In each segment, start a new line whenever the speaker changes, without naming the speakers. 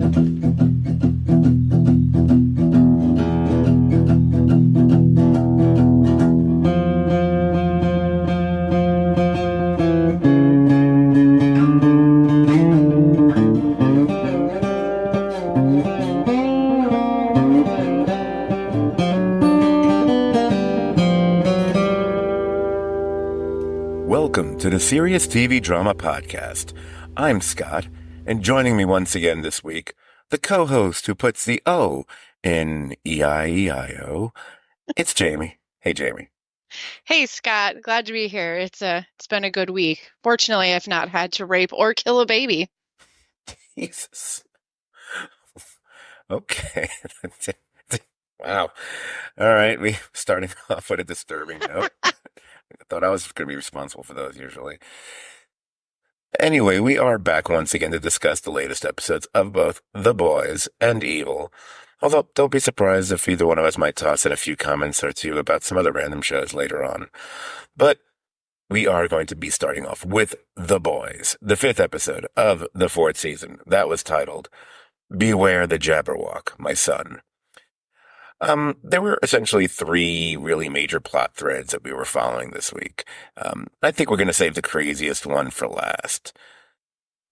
Welcome to the Serious TV Drama Podcast. I'm Scott, and joining me once again this week, the co-host who puts the O in E-I-E-I-O, it's Jamie. Hey, Jamie.
Hey Scott, glad to be here. It's been a good week. Fortunately, I've not had to rape or kill a baby.
Jesus. Okay. Wow. All right, we starting off with a disturbing note. I thought I was going to be responsible for those usually. Anyway, we are back once again to discuss the latest episodes of both The Boys and Evil. Although, don't be surprised if either one of us might toss in a few comments or two about some other random shows later on. But we are going to be starting off with The Boys, the 5th episode of the 4th season. That was titled, Beware the Jabberwock, My Son. There were essentially 3 really major plot threads that we were following this week. I think we're going to save the craziest one for last,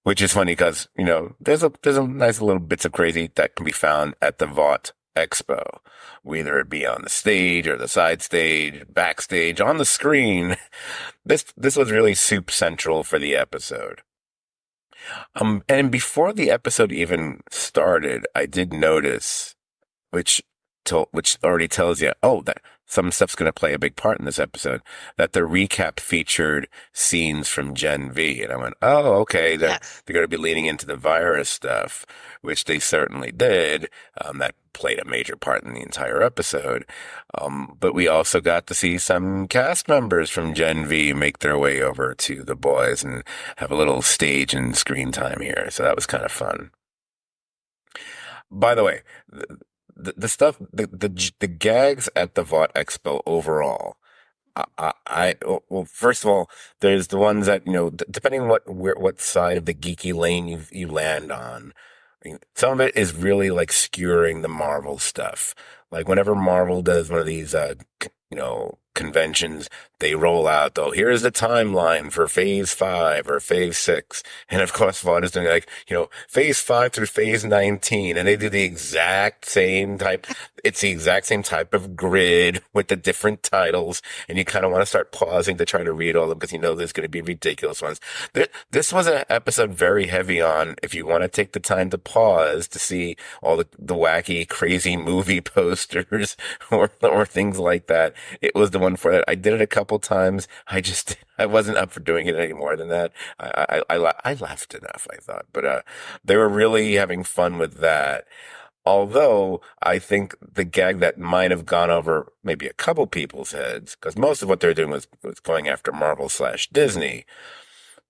which is funny because, there's a nice little bits of crazy that can be found at the Vought Expo, whether it be on the stage or the side stage, backstage, on the screen. This was really soup central for the episode. And before the episode even started, I did notice, which already tells you, that some stuff's going to play a big part in this episode, that the recap featured scenes from Gen V. And I went, okay, they're going to be leaning into the virus stuff, which they certainly did. That played a major part in the entire episode. But we also got to see some cast members from Gen V make their way over to The Boys and have a little stage and screen time here. So that was kind of fun. By the way, the stuff, the gags at the Vought Expo overall, well, first of all, there's the ones that, depending on what side of the geeky lane you land on, I mean, some of it is really like skewering the Marvel stuff. Like whenever Marvel does one of these, conventions, they roll out, here's the timeline for phase 5 or phase 6. And of course, Vaughn is doing phase 5 through phase 19. And they do the exact same type. It's the exact same type of grid with the different titles. And you kind of want to start pausing to try to read all of them because there's going to be ridiculous ones. This was an episode very heavy on, if you want to take the time to pause to see all the wacky, crazy movie posters or things like that. It was the one for that. I did it a couple times. I wasn't up for doing it any more than that. I laughed enough, I thought, but they were really having fun with that. Although I think the gag that might have gone over maybe a couple people's heads, because most of what they're doing was going after Marvel/Disney.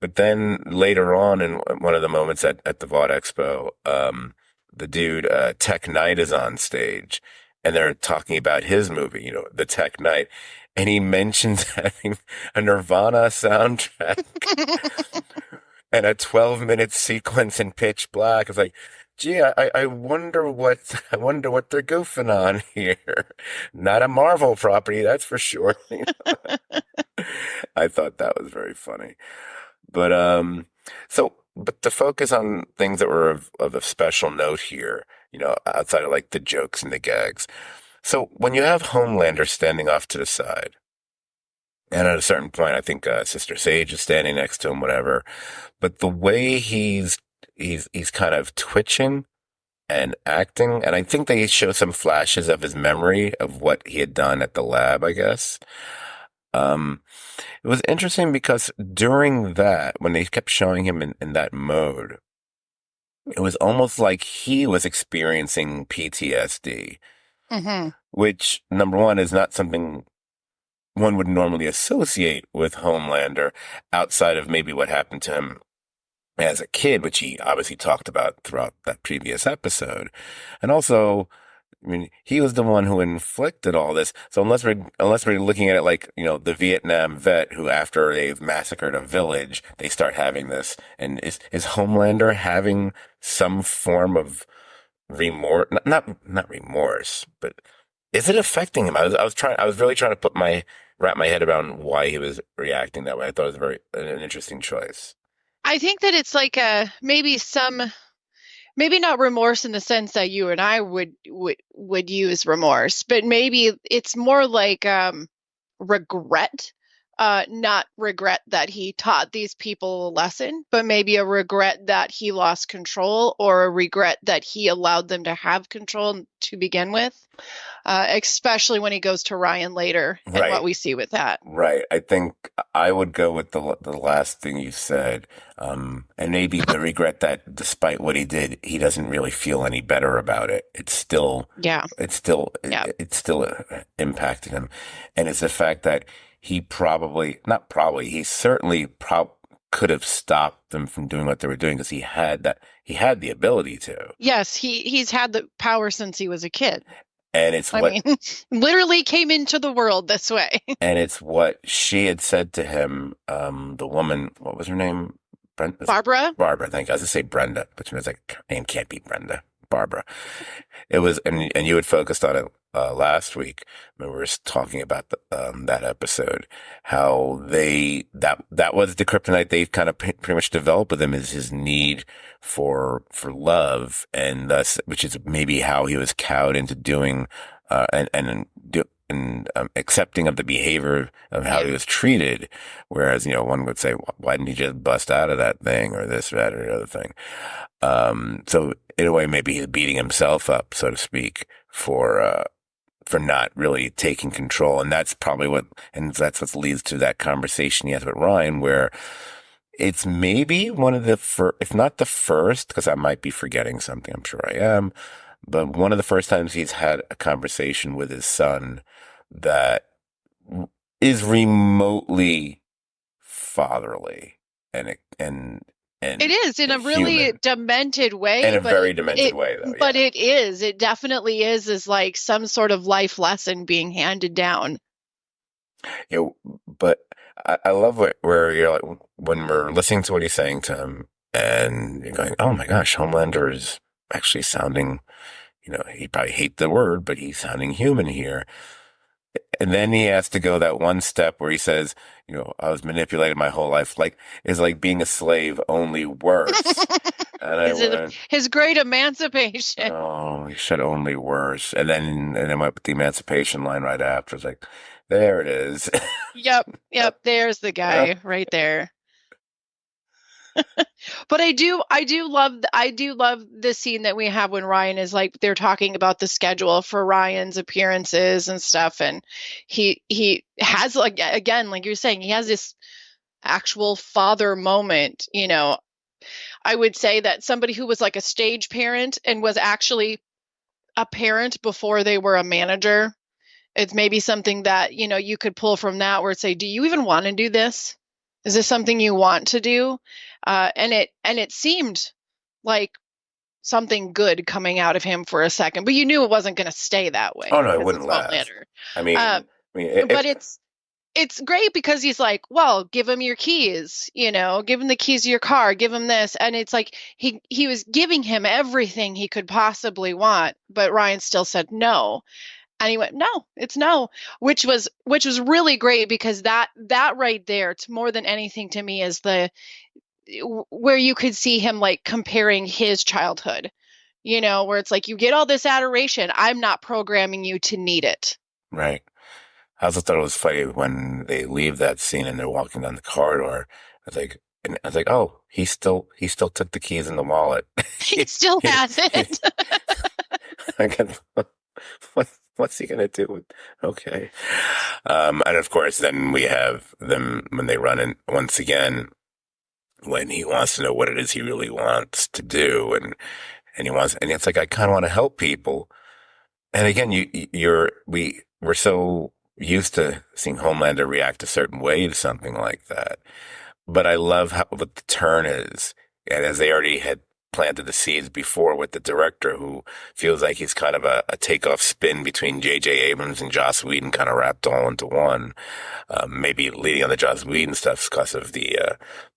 But then later on in one of the moments at the Vought Expo, the dude, Tech Knight, is on stage and they're talking about his movie, The Tech Knight. And he mentions having a Nirvana soundtrack and a 12-minute sequence in pitch black. It's like, gee, I wonder what they're goofing on here. Not a Marvel property, that's for sure. I thought that was very funny. But but to focus on things that were of a special note here, outside of like the jokes and the gags. So when you have Homelander standing off to the side, and at a certain point, I think Sister Sage is standing next to him, whatever. But the way he's kind of twitching and acting, and I think they show some flashes of his memory of what he had done at the lab, I guess. It was interesting because during that, when they kept showing him in that mode, it was almost like he was experiencing PTSD, which, number one, is not something one would normally associate with Homelander outside of maybe what happened to him as a kid, which he obviously talked about throughout that previous episode. And also, I mean, he was the one who inflicted all this. So unless we're looking at it like, the Vietnam vet who, after they've massacred a village, they start having this. And is Homelander having some form of remorse? Not remorse, but is it affecting him? I was really trying to wrap my head around why he was reacting that way. I thought it was an interesting choice.
I think that it's like maybe not remorse in the sense that you and I would use remorse, but maybe it's more like regret. Not regret that he taught these people a lesson, but maybe a regret that he lost control, or a regret that he allowed them to have control to begin with. Especially when he goes to Ryan later and what
Right.
we see with that.
Right. I think I would go with the last thing you said, and maybe the regret that despite what he did, he doesn't really feel any better about it.
Yeah. Yeah.
It's still impacting him, and it's the fact that he probably, not probably, he certainly could have stopped them from doing what they were doing because he had the ability to,
Yes, he's had the power since he was a kid.
and it's
I
what
mean, literally came into the world this way.
and it's what she had said to him. The woman, what was her name?
Barbara?
Barbara. I think I was gonna say Brenda, but she was like, name can't be Brenda. Barbara. It was, and you had focused on it last week when we were talking about that episode. How that was the kryptonite they kind of pretty much developed with him, is his need for love, and thus, which is maybe how he was cowed into doing and accepting of the behavior of how he was treated. Whereas, one would say, why didn't he just bust out of that thing, or this, that, or the other thing? So in a way, maybe he's beating himself up, so to speak, for not really taking control. And that's probably that's what leads to that conversation he has with Ryan, where it's maybe one of the first, if not the first, because I might be forgetting something, I'm sure I am, but one of the first times he's had a conversation with his son that is remotely fatherly and
It is in a really
human.
demented way,
In a
but
very demented way, though.
but
Yeah.
it definitely is like some sort of life lesson being handed down.
But I love where you're like, when we're listening to what he's saying to him, and you're going, oh my gosh, Homelander is actually sounding, he probably hate the word, but he's sounding human here. And then he has to go that one step where he says, I was manipulated my whole life. Like, it's like being a slave, only worse. And I
Is it
went,
his great emancipation?
oh, he said only worse. And then went with the emancipation line right after. It's like, there it is.
Yep, there's the guy right there. But I do love the scene that we have when Ryan is like, they're talking about the schedule for Ryan's appearances and stuff, and he has, like, again, like you're saying, he has this actual father moment. I would say that somebody who was like a stage parent and was actually a parent before they were a manager, it's maybe something that you could pull from that, where it's say, do you even want to do this? Is this something you want to do? And it seemed like something good coming out of him for a second, but you knew it wasn't going to stay that way
Oh no, it
because
wouldn't
it's
last.
Homelander.
I mean,
Uh, but it's great because he's like, well, give him your keys, give him the keys to your car, give him this, and it's like he was giving him everything he could possibly want, but Ryan still said no. And he went, no, it's no, which was really great, because that right there, it's more than anything to me, is where you could see him like comparing his childhood, where it's like, you get all this adoration. I'm not programming you to need it.
right. I also thought it was funny when they leave that scene and they're walking down the corridor. I was like, oh, he still took the keys in the wallet.
He still has it.
I got, what's he gonna do with? Okay, and of course, then we have them when they run in once again, when he wants to know what it is he really wants to do, and it's like, I kind of want to help people. And again, we're so used to seeing Homelander react a certain way to something like that. But I love what the turn is. And as they already had planted the seeds before with the director, who feels like he's kind of a takeoff spin between J.J. Abrams and Joss Whedon, kind of wrapped all into one. Maybe leading on the Joss Whedon stuff because of the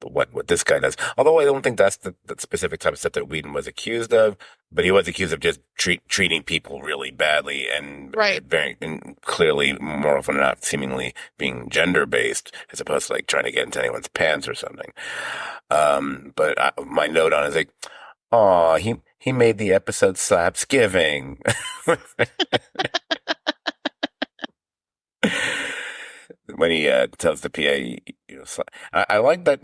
what this guy does. Although I don't think that's the specific type of stuff that Whedon was accused of, but he was accused of just treating people really badly and
Right.
very and clearly, more often than not, seemingly being gender based as opposed to like trying to get into anyone's pants or something. But my note on it is like, oh, he made the episode Slapsgiving. When he tells the PA, I like that,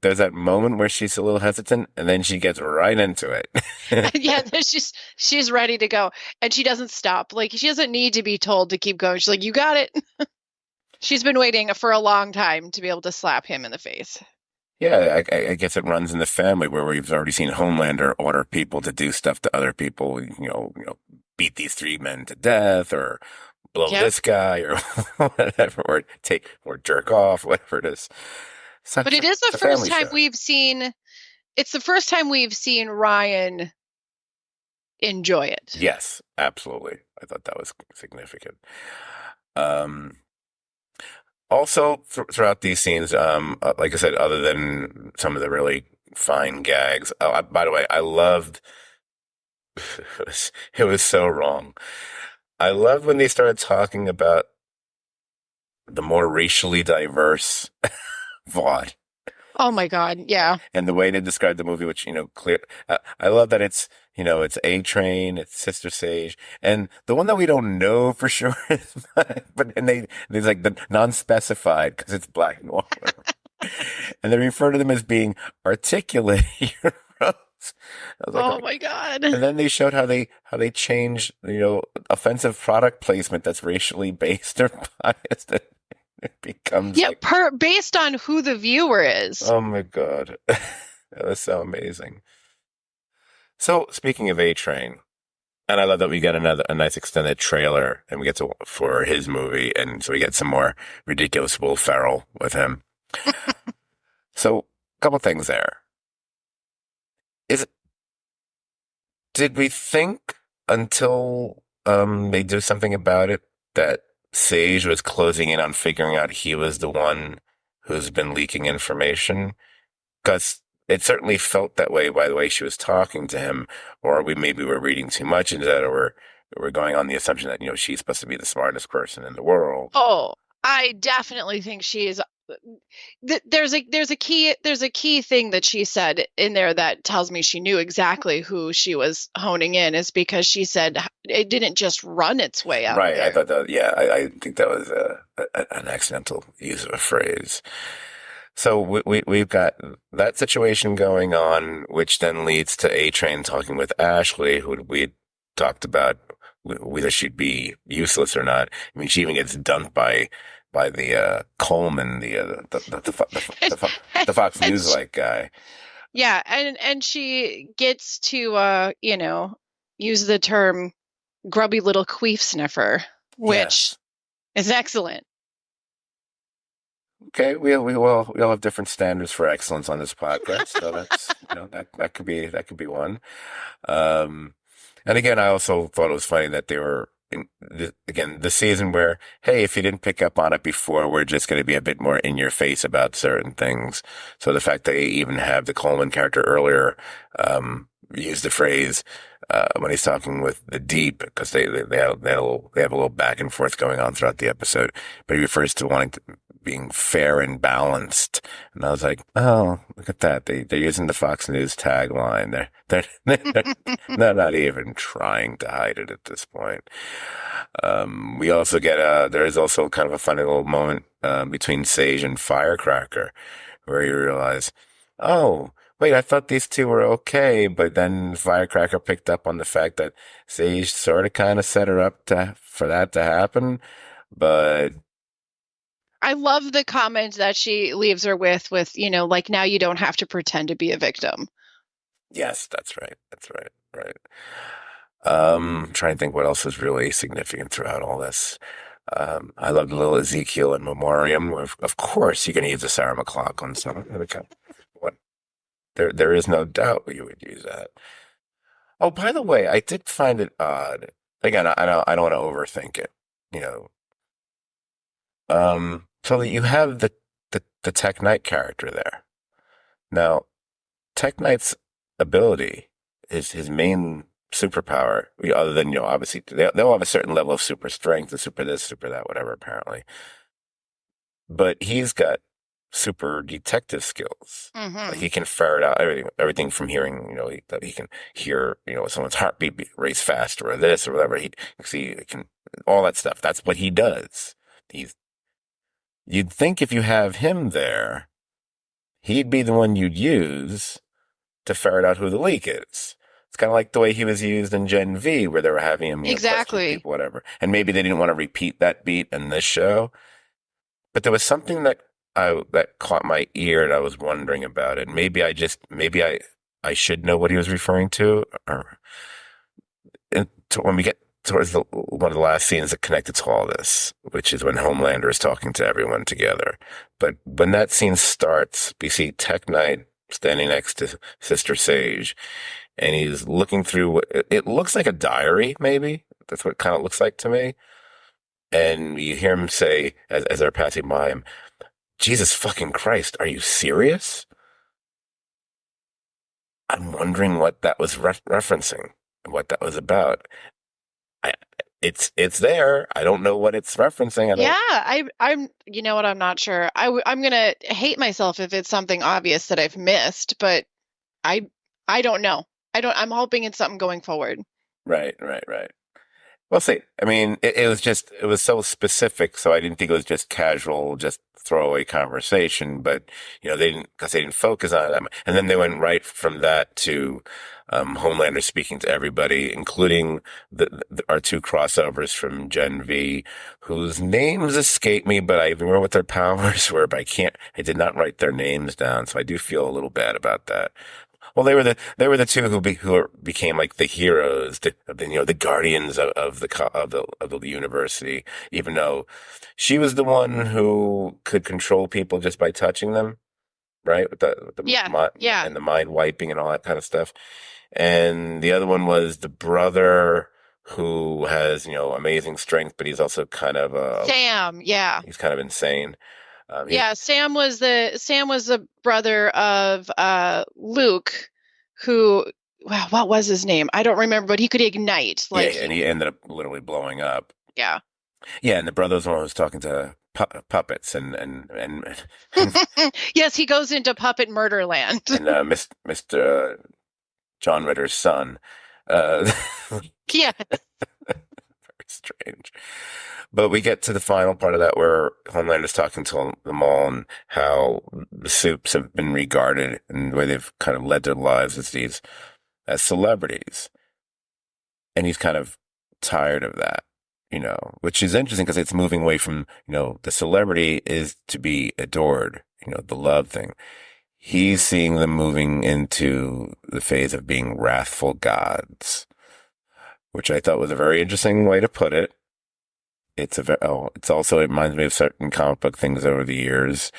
there's that moment where she's a little hesitant and then she gets right into it.
Yeah, she's ready to go, and she doesn't stop. Like, she doesn't need to be told to keep going. She's like, "You got it." She's been waiting for a long time to be able to slap him in the face.
Yeah, I guess it runs in the family where we've already seen Homelander order people to do stuff to other people, beat these three men to death or blow
Yep.
this guy or whatever, or jerk off, whatever it is.
But it is the first time we've seen. It's the first time we've seen Ryan enjoy it.
Yes, absolutely. I thought that was significant. Also, throughout these scenes, like I said, other than some of the really fine gags, by the way, I loved, it was so wrong. I loved when they started talking about the more racially diverse Vaught.
Oh my God, yeah.
And the way they described the movie, which, clear, I love that it's A-Train, it's Sister Sage, and the one that we don't know for sure is, there's like the non-specified because it's black and white. And they refer to them as being articulate heroes. I was like,
Oh my God.
and then they showed how they change, offensive product placement that's racially based or biased. It becomes
based on who the viewer is.
Oh my God. That was so amazing. So speaking of A-Train, and I love that we get a nice extended trailer and we get for his movie, and so we get some more ridiculous Will Ferrell with him. So a couple things there. Did we think until they do something about it that Sage was closing in on figuring out he was the one who's been leaking information? Because it certainly felt that way by the way she was talking to him, or maybe we're reading too much into that, or we're going on the assumption that, she's supposed to be the smartest person in the world.
Oh, I definitely think she is. There's a key thing that she said in there that tells me she knew exactly who she was honing in, is because she said it didn't just run its way out.
Right.
There.
I thought that, yeah, I think that was an accidental use of a phrase. So we've got that situation going on, which then leads to A-Train talking with Ashley, who we talked about whether she'd be useless or not. I mean, she even gets dumped by the Coleman, the Fox News guy.
Yeah, and she gets to use the term grubby little queef sniffer, which is excellent.
Okay, we all have different standards for excellence on this podcast, so that's that could be one. And again, I also thought it was funny that they were again the season where, hey, if you didn't pick up on it before, we're just going to be a bit more in your face about certain things. So the fact that they even have the Coleman character earlier use the phrase when he's talking with the Deep, because they have a little back and forth going on throughout the episode, but he refers to being fair and balanced. And I was like, oh, look at that. They're using the Fox News tagline. They're not even trying to hide it at this point. We also get, there is also kind of a funny little moment, between Sage and Firecracker where you realize, oh, wait, I thought these two were okay, but then Firecracker picked up on the fact that Sage sort of kind of set her up for that to happen, but
I love the comment that she leaves her with, now you don't have to pretend to be a victim.
Yes, that's right. Right. Trying to think what else is really significant throughout all this. I love the little Ezekiel in memoriam. Of course, you're going to use a Sarah McLachlan song. What? There is no doubt you would use that. Oh, by the way, I did find it odd. Again, I don't want to overthink it. You know, so that you have the Tech Knight character there. Now, Tech Knight's ability is his main superpower, other than, obviously they'll have a certain level of super strength, and super this, super that, whatever, apparently. But he's got super detective skills. Like
Hmm.
he can ferret out everything from hearing, that he can hear, someone's heartbeat race faster or this or whatever. He can, all that stuff. That's what he does. He's, you'd think if you have him there, he'd be the one you'd use to ferret out who the leak is. It's kind of like the way he was used in Gen V, where they were having him, question
Exactly.
people, whatever. And maybe they didn't want to repeat that beat in this show, but there was something that caught my ear, and I was wondering about it. Maybe I should know what he was referring to. Or when we get towards one of the last scenes that connected to all this, which is when Homelander is talking to everyone together. But when that scene starts, we see Tech Knight standing next to Sister Sage, and he's looking through what it looks like a diary, maybe. That's what it kind of looks like to me. And you hear him say, as they're passing by him, Jesus fucking Christ, are you serious? I'm wondering what that was referencing, what that was about. I, it's there. I don't know what it's referencing. I
Yeah,
don't.
I'm, you know what? I'm not sure. I'm gonna hate myself if it's something obvious that I've missed, but I, I don't know. I'm hoping it's something going forward.
Right, right, right. We'll see. I mean, it was so specific, so I didn't think it was just casual, just throwaway conversation. But because they didn't focus on it, and then they went right from that to Homelander speaking to everybody, including our two crossovers from Gen V, whose names escape me, but I remember what their powers were. But I did not write their names down, so I do feel a little bad about that. Well, they were the two became like the heroes, the guardians of the university. Even though she was the one who could control people just by touching them, right? With the
Yeah, yeah.
and the mind wiping and all that kind of stuff. And the other one was the brother who has amazing strength, but he's also kind of
Sam, yeah.
he's kind of insane. He's
Yeah, Sam was the brother of Luke, who, wow, what was his name? I don't remember, but he could ignite.
Yeah,
Like
and he ended up literally blowing up.
yeah.
Yeah, and the brother's one was talking to puppets and
Yes, he goes into puppet murderland.
Mr. John Ritter's son. Very
Yeah.
strange. But we get to the final part of that where Homelander's talking to them all and how the Supes have been regarded and the way they've kind of led their lives as celebrities. And he's kind of tired of that, which is interesting because it's moving away from, the celebrity is to be adored, the love thing. He's
Mhm.
seeing them moving into the phase of being wrathful gods, which I thought was a very interesting way to put it. It's also, it reminds me of certain comic book things over the years,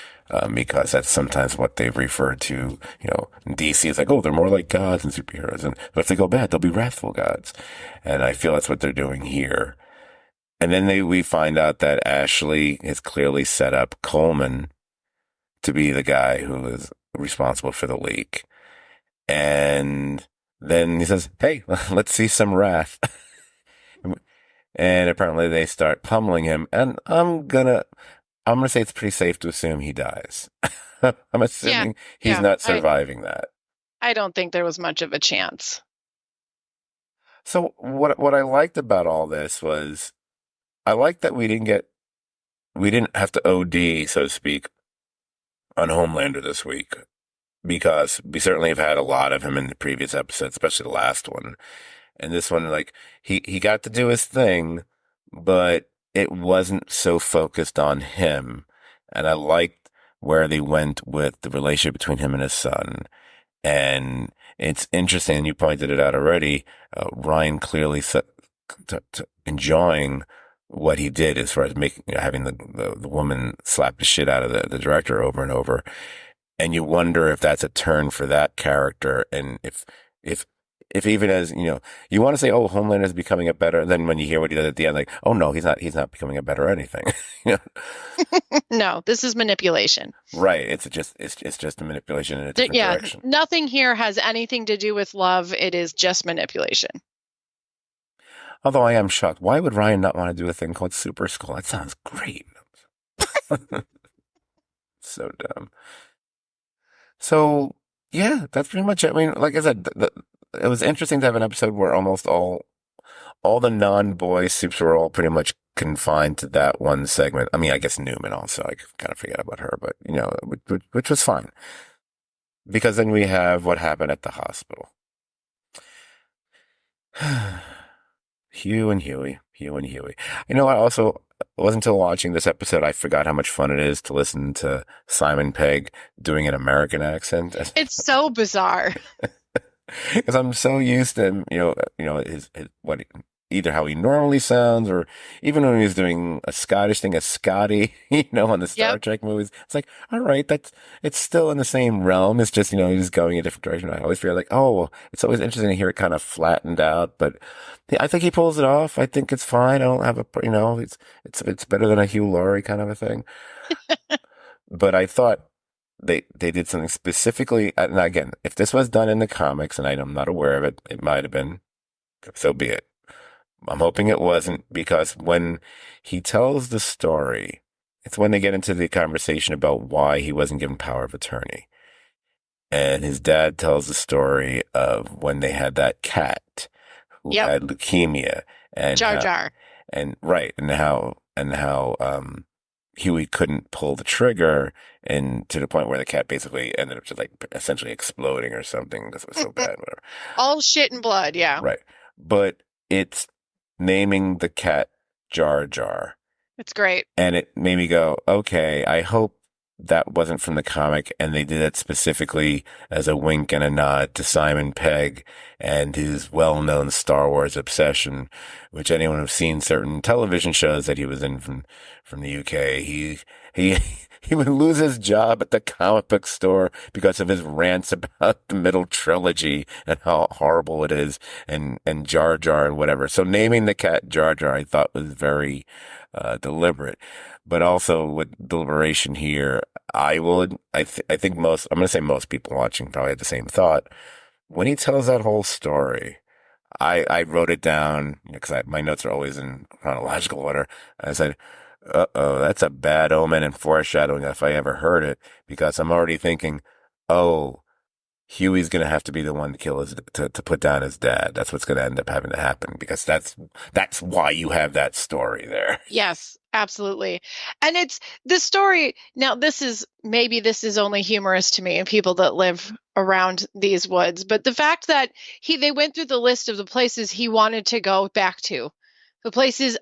because that's sometimes what they've referred to, in DC. It's like, oh, they're more like gods and superheroes. But if they go bad, they'll be wrathful gods. And I feel that's what they're doing here. And then we find out that Ashley has clearly set up Coleman to be the guy who is responsible for the leak. And then he says, hey, let's see some wrath. And apparently they start pummeling him. And I'm gonna say it's pretty safe to assume he dies. I'm
Yeah.
assuming he's
Yeah.
not surviving that.
I don't think there was much of a chance.
So what I liked about all this was I liked that we didn't have to OD, so to speak, on Homelander this week, because we certainly have had a lot of him in the previous episodes, especially the last one. And this one, like, he got to do his thing, but it wasn't so focused on him. And I liked where they went with the relationship between him and his son. And it's interesting, and you pointed it out already. Ryan clearly enjoying what he did as far as having the woman slap the shit out of the director over and over. and you wonder if that's a turn for that character, and if if even as you want to say, oh, Homelander is becoming a better, then when you hear what he does at the end, like, oh no, he's not becoming a better anything. you know?
No, this is manipulation.
Right? It's just a manipulation in a different
Yeah,
direction.
nothing here has anything to do with love. It is just manipulation.
Although I am shocked, why would Ryan not want to do a thing called Super Skull? That sounds great. So dumb. So yeah, that's pretty much it. I mean, like I said, it was interesting to have an episode where almost all the non-boy soups were all pretty much confined to that one segment. I mean, I guess Newman also. I kind of forget about her, but which was fine because then we have what happened at the hospital. Hugh and Huey, Hugh and Huey. I also it wasn't until watching this episode I forgot how much fun it is to listen to Simon Pegg doing an American accent.
It's so bizarre.
Because I'm so used to him, his what either how he normally sounds or even when he's doing a Scottish thing, a Scotty, on the Star
Yep.
Trek movies. It's like, all right, it's still in the same realm. It's just, he's going a different direction. I always feel like, oh, it's always interesting to hear it kind of flattened out, but yeah, I think he pulls it off. I think it's fine. I don't have it's better than a Hugh Laurie kind of a thing. But I thought they did something specifically. And again, if this was done in the comics, and I'm not aware of it, it might have been. So be it. I'm hoping it wasn't because when he tells the story, it's when they get into the conversation about why he wasn't given power of attorney. And his dad tells the story of when they had that cat who
Yep.
had leukemia and
Jar Jar.
and how Huey couldn't pull the trigger and to the point where the cat basically ended up just like essentially exploding or something because it was so bad, whatever.
All shit and blood, yeah.
Right. But it's naming the cat Jar Jar.
It's great.
And it made me go, okay, I hope that wasn't from the comic and they did it specifically as a wink and a nod to Simon Pegg and his well-known Star Wars obsession, which anyone who's seen certain television shows that he was in from the UK, he he would lose his job at the comic book store because of his rants about the middle trilogy and how horrible it is and Jar Jar and whatever. So naming the cat Jar Jar I thought was very deliberate, but also with deliberation here, I think I'm going to say most people watching probably had the same thought. When he tells that whole story, I wrote it down because my notes are always in chronological order. I said, uh-oh, that's a bad omen and foreshadowing if I ever heard it, because I'm already thinking, oh, Huey's going to have to be the one to kill to put down his dad. That's what's going to end up having to happen because that's why you have that story there.
Yes, absolutely. And it's the story. Now, this is only humorous to me and people that live around these woods, but the fact that they went through the list of the places he wanted to go back to, the places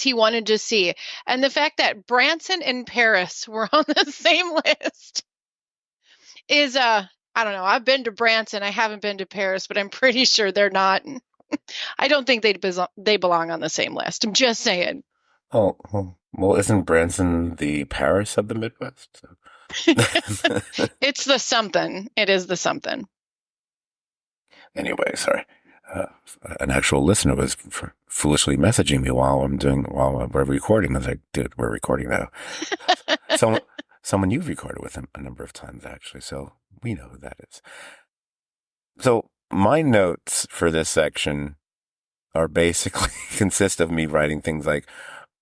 he wanted to see, and the fact that Branson and Paris were on the same list is I don't know. I've been to Branson. I haven't been to Paris, but I'm pretty sure they're not. I don't think they belong on the same list. I'm just saying.
Oh, well, isn't Branson the Paris of the Midwest?
It's the something. It is the something.
Anyway, sorry. An actual listener was foolishly messaging me while we're recording. I was like, dude, we're recording now. Someone you've recorded with him a number of times, actually, so we know who that is. So my notes for this section are basically consist of me writing things like,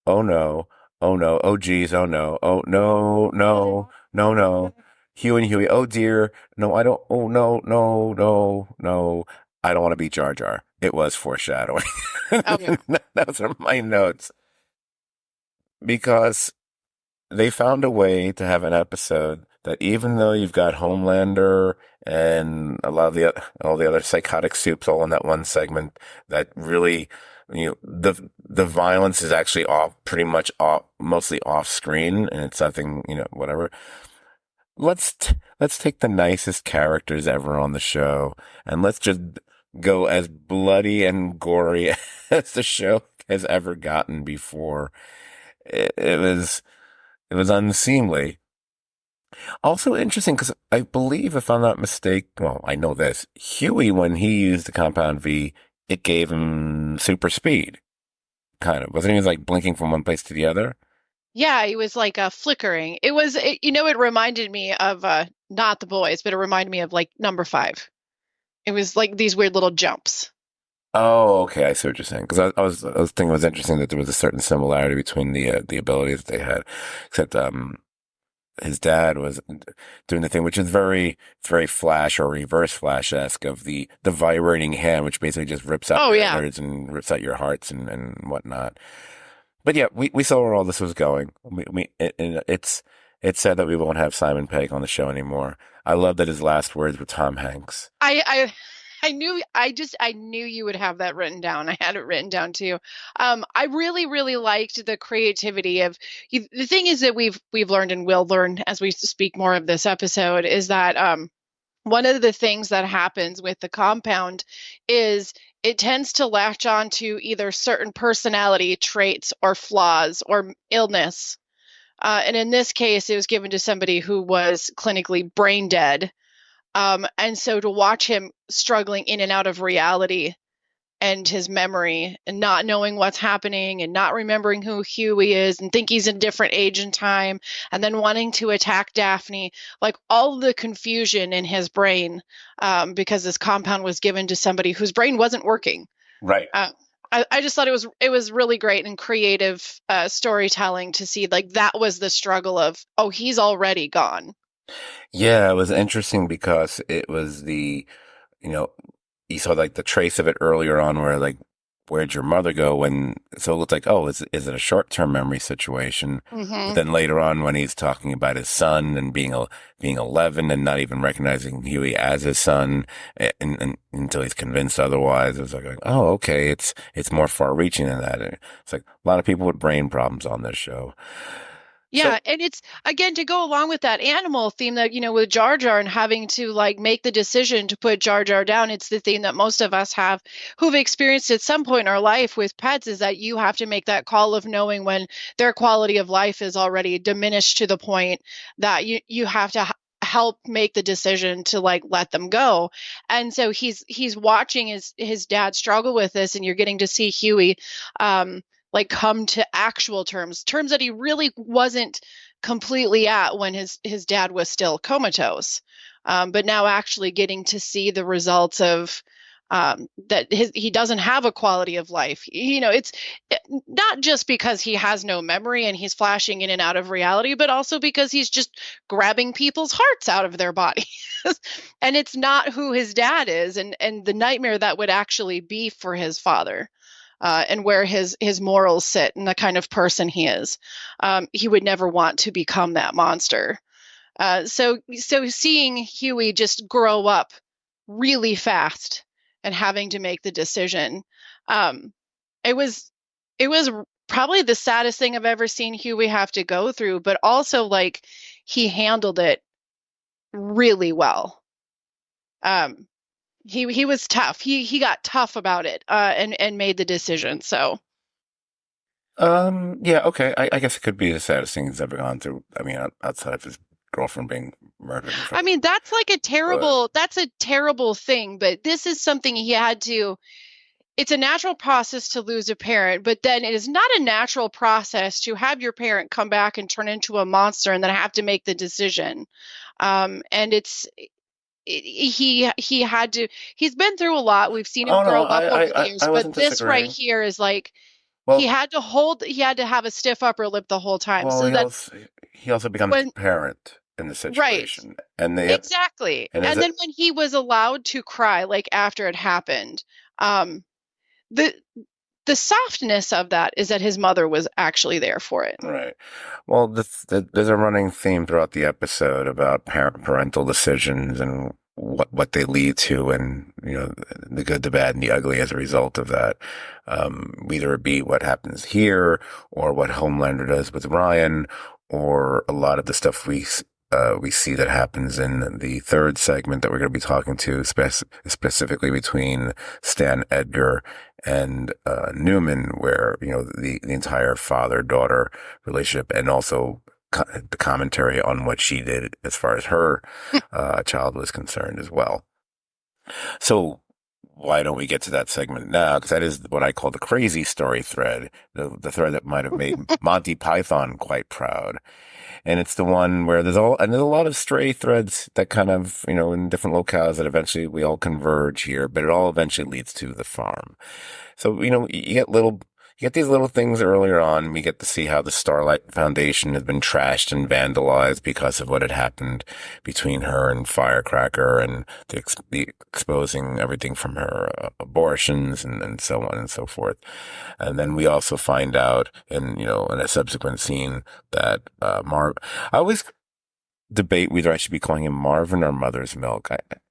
oh no, oh geez, oh no, oh no, no, no, no, Hugh and Huey, oh dear, no, I don't, oh no, no, no, no, I don't want to be Jar Jar. It was foreshadowing.
Oh, yeah.
Those are my notes. Because they found a way to have an episode that even though you've got Homelander and all the other psychotic soups all in that one segment, that really, the violence is actually mostly off screen, and it's something, whatever. Let's take the nicest characters ever on the show and let's just go as bloody and gory as the show has ever gotten before. It was unseemly. Also interesting because I believe, if I'm not mistaken, well, I know this, Huey, when he used the Compound V, it gave him super speed, kind of. Wasn't he like blinking from one place to the other?
Yeah, it was like flickering. It reminded me of not the boys, but it reminded me of like number five. It was like these weird little jumps.
Oh, okay. I see what you're saying. Because I was thinking it was interesting that there was a certain similarity between the abilities that they had, except his dad was doing the thing which is very Flash or Reverse Flash-esque of the vibrating hand, which basically just rips out
Oh
your
yeah.
innards and rips out your hearts and whatnot. But yeah, we saw where all this was going. It's sad that we won't have Simon Pegg on the show anymore. I love that his last words were Tom Hanks.
I I knew you would have that written down. I had it written down too. I really, really liked the creativity of the thing is that we've learned and will learn as we speak more of this episode is that one of the things that happens with the compound is it tends to latch on to either certain personality traits or flaws or illness. And in this case, it was given to somebody who was clinically brain dead. And so to watch him struggling in and out of reality and his memory and not knowing what's happening and not remembering who Huey is and think he's in a different age and time and then wanting to attack Daphne, like all the confusion in his brain because this compound was given to somebody whose brain wasn't working.
Right.
Uh, I just thought it was really great and creative storytelling to see like that was the struggle of, oh, he's already gone.
Yeah, it was interesting because it was you know, you saw like the trace of it earlier on where like, where'd your mother go? So it looked like, oh, is it a short-term memory situation? But
Hmm.
then later on when he's talking about his son and being 11 and not even recognizing Huey as his son and until he's convinced otherwise, it was like, oh, okay, it's more far-reaching than that. It's like a lot of people with brain problems on this show.
Yeah,
So,
and it's again to go along with that animal theme that, with Jar Jar and having to like make the decision to put Jar Jar down. It's the theme that most of us have who've experienced at some point in our life with pets is that you have to make that call of knowing when their quality of life is already diminished to the point that you have to help make the decision to like let them go. And so he's watching his dad struggle with this, and you're getting to see Huey like come to actual terms that he really wasn't completely at when his dad was still comatose, but now actually getting to see the results of that he doesn't have a quality of life. It's not just because he has no memory and he's flashing in and out of reality, but also because he's just grabbing people's hearts out of their bodies. And it's not who his dad is, and the nightmare that would actually be for his father, and where his morals sit and the kind of person he is. He would never want to become that monster. So seeing Huey just grow up really fast and having to make the decision, um, it was it was probably the saddest thing I've ever seen Huey have to go through, but also like he handled it really well. Um, he was tough. He got tough about it, and made the decision. So
yeah, okay. I guess it could be the saddest thing he's ever gone through. I mean, outside of his girlfriend being murdered in
I
front of
mean,
him. But
that's a terrible thing, but this is something he had to, it's a natural process to lose a parent, but then it is not a natural process to have your parent come back and turn into a monster and then have to make the decision. And he had to, he's been through a lot. We've seen him
oh no,
grow up over the
I
years, but
wasn't
this right
disagreeing.
here is like
Well,
he had to have a stiff upper lip the whole time
well,
so that
he also becomes the
when,
parent in the
right.
situation, and they have,
Exactly.
and is
And
it?
then when he was allowed to cry, like after it happened, um, the the softness of that is that his mother was actually there for it.
Right. Well, there's a running theme throughout the episode about parental decisions and what they lead to, and the good, the bad, and the ugly as a result of that. Either it be what happens here, or what Homelander does with Ryan, or a lot of the stuff we see that happens in the third segment that we're going to be talking to, specifically between Stan Edgar and Newman, where the entire father-daughter relationship, and also the commentary on what she did as far as her child was concerned as well. So why don't we get to that segment now? Because that is what I call the crazy story thread, the thread that might have made Monty Python quite proud. And it's the one where there's a lot of stray threads that kind of, in different locales that eventually we all converge here, but it all eventually leads to the farm. So, you get these little things earlier on. We get to see how the Starlight Foundation has been trashed and vandalized because of what had happened between her and Firecracker and the exposing everything from her abortions and so on and so forth. And then we also find out in a subsequent scene that, I always debate whether I should be calling him Marvin or Mother's Milk.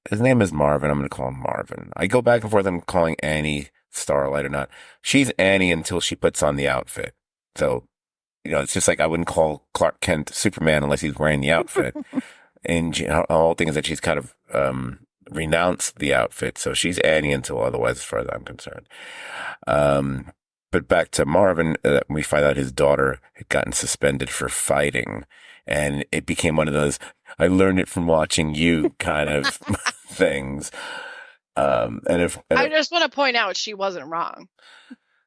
His name is Marvin. I'm going to call him Marvin. I go back and forth. I'm calling Annie Starlight or not. She's Annie until she puts on the outfit. So, it's just like I wouldn't call Clark Kent Superman unless he's wearing the outfit. And the whole thing is that she's kind of renounced the outfit. So she's Annie until otherwise, as far as I'm concerned. But back to Marvin, we find out his daughter had gotten suspended for fighting. And it became one of those, I learned it from watching you kind of things.
I just want to point out she wasn't wrong.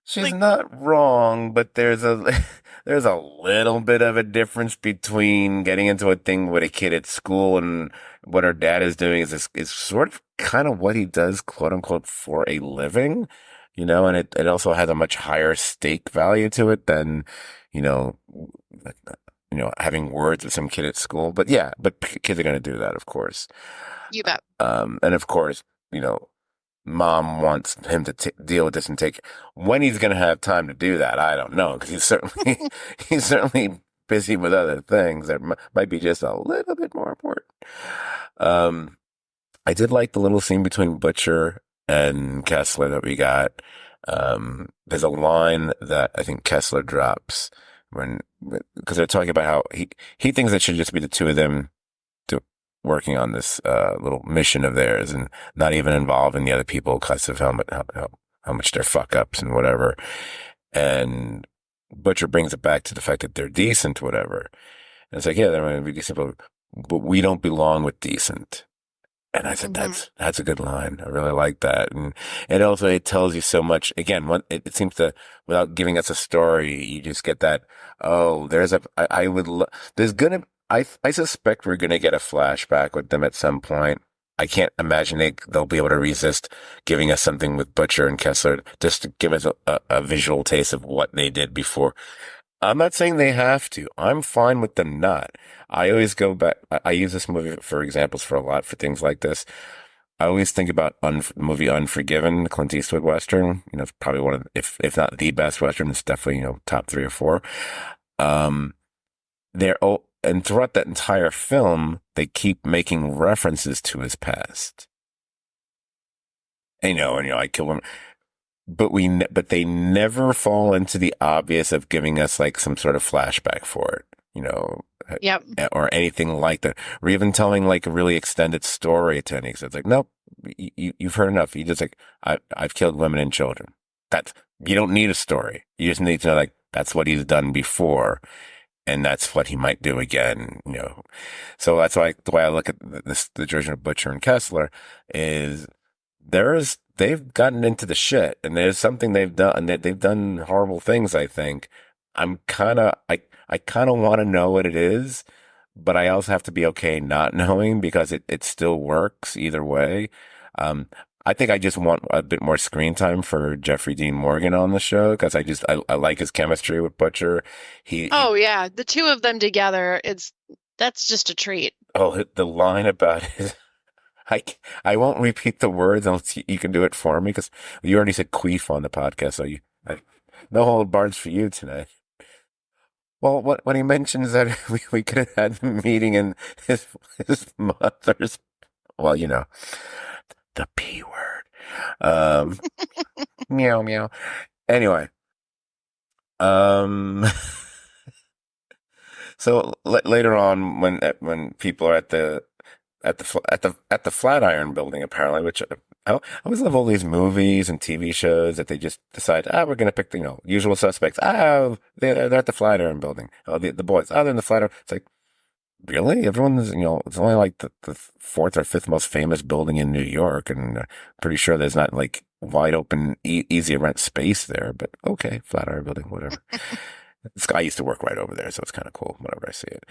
She's not wrong, but there's a little bit of a difference between getting into a thing with a kid at school and what her dad is doing is sort of kind of what he does, quote unquote, for a living, and it also has a much higher stake value to it than, having words with some kid at school. But yeah, kids are going to do that, of course.
You bet.
And of course, Mom wants him to deal with this and when he's going to have time to do that. I don't know. Cause he's certainly busy with other things that might be just a little bit more important. I did like the little scene between Butcher and Kessler that we got. There's a line that I think Kessler drops because they're talking about how he thinks it should just be the two of them working on this little mission of theirs and not even involving the other people because of how much they're fuck ups and whatever. And Butcher brings it back to the fact that they're decent, whatever. And it's like, yeah, they're going to be decent, but we don't belong with decent. And I said, that's a good line. I really like that. And it tells you so much. Again, it seems to, without giving us a story, you just get that, I suspect we're going to get a flashback with them at some point. I can't imagine they'll be able to resist giving us something with Butcher and Kessler just to give us a visual taste of what they did before. I'm not saying they have to. I'm fine with them not. I always go back. I use this movie for examples for a lot for things like this. I always think about the movie Unforgiven, the Clint Eastwood Western. It's probably one of, if not the best Western, it's definitely, top 3 or 4. And throughout that entire film, they keep making references to his past. I kill him. But they never fall into the obvious of giving us like some sort of flashback for it,
Yep.
or anything like that, or even telling like a really extended story to any. So it's like, nope, you've heard enough. You just like, I've killed women and children. You don't need a story. You just need to know like that's what he's done before. And that's what he might do again, So that's why the way I look at the version of Butcher and Kessler is they've gotten into the shit, and there's something they've done, and they've done horrible things. I think I kind of want to know what it is, but I also have to be okay not knowing because it still works either way. I think I just want a bit more screen time for Jeffrey Dean Morgan on the show because I like his chemistry with Butcher.
Yeah, the two of them together, that's just a treat.
Oh, the line about his, I won't repeat the words unless you can do it for me because you already said queef on the podcast, so no hold bards for you tonight. Well, when he mentions that we could have had the meeting in his mother's, well, the P word. Meow, meow. Anyway. So later on when people are at the at the Flatiron Building apparently, which I always love all these movies and TV shows that they just decide, we're gonna pick the usual suspects. They're at the Flatiron Building. Oh, the boys, they're in the Flatiron. It's like, really? Everyone's, it's only like the fourth or fifth most famous building in New York, and pretty sure there's not like wide open, easy to rent space there. But okay, Flatiron Building, whatever. This guy used to work right over there, so it's kind of cool whenever I see it.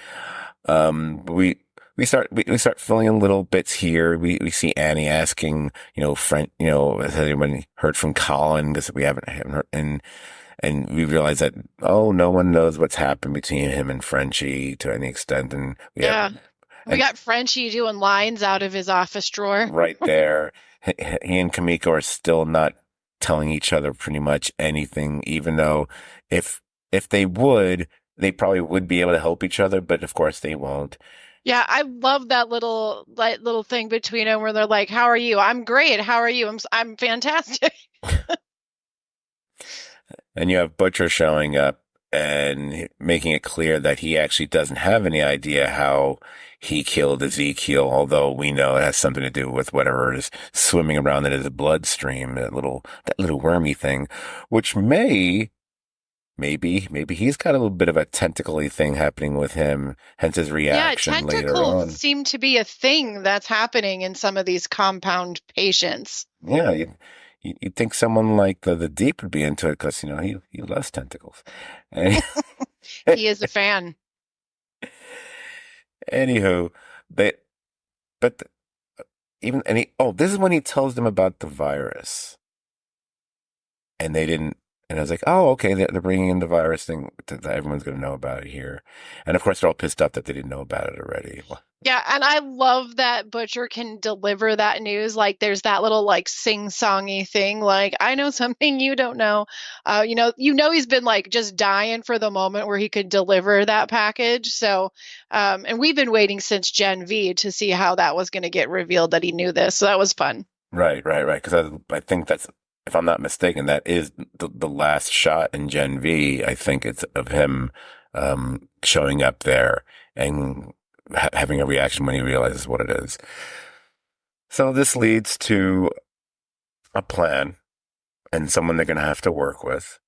But we start filling in little bits here. We see Annie asking, friend, has anyone heard from Colin? Because we haven't heard, and we realize that, no one knows what's happened between him and Frenchie to any extent, and
Yeah. We
and
got Frenchie doing lines out of his office drawer.
right there, he and Kamiko are still not telling each other pretty much anything, even though if they would, they probably would be able to help each other, but of course they won't.
Yeah, I love that little thing between them where they're like, "How are you? I'm great. How are you? I'm fantastic."
And you have Butcher showing up and making it clear that he actually doesn't have any idea how he killed Ezekiel, although we know it has something to do with whatever is swimming around in his bloodstream, that little wormy thing, which maybe he's got a little bit of a tentacly thing happening with him, hence his
Yeah,
reaction later
tentacles
on.
seem to be a thing that's happening in some of these compound patients.
Yeah, you'd think someone like the Deep would be into it because he loves tentacles. And
He is a fan.
anywho, they but even and he this is when he tells them about the virus, and they didn't. And I was like, oh, okay, they're bringing in the virus thing that everyone's going to know about it here. And of course, they're all pissed off that they didn't know about it already.
Yeah, and I love that Butcher can deliver that news. Like, there's that little like sing-songy thing. Like, I know something you don't know. He's been like just dying for the moment where he could deliver that package. So, and we've been waiting since Gen V to see how that was going to get revealed that he knew this. So that was fun.
Right. Because I think that's, if I'm not mistaken, that is the last shot in Gen V. I think it's of him showing up there and having a reaction when he realizes what it is. So this leads to a plan and someone they're going to have to work with.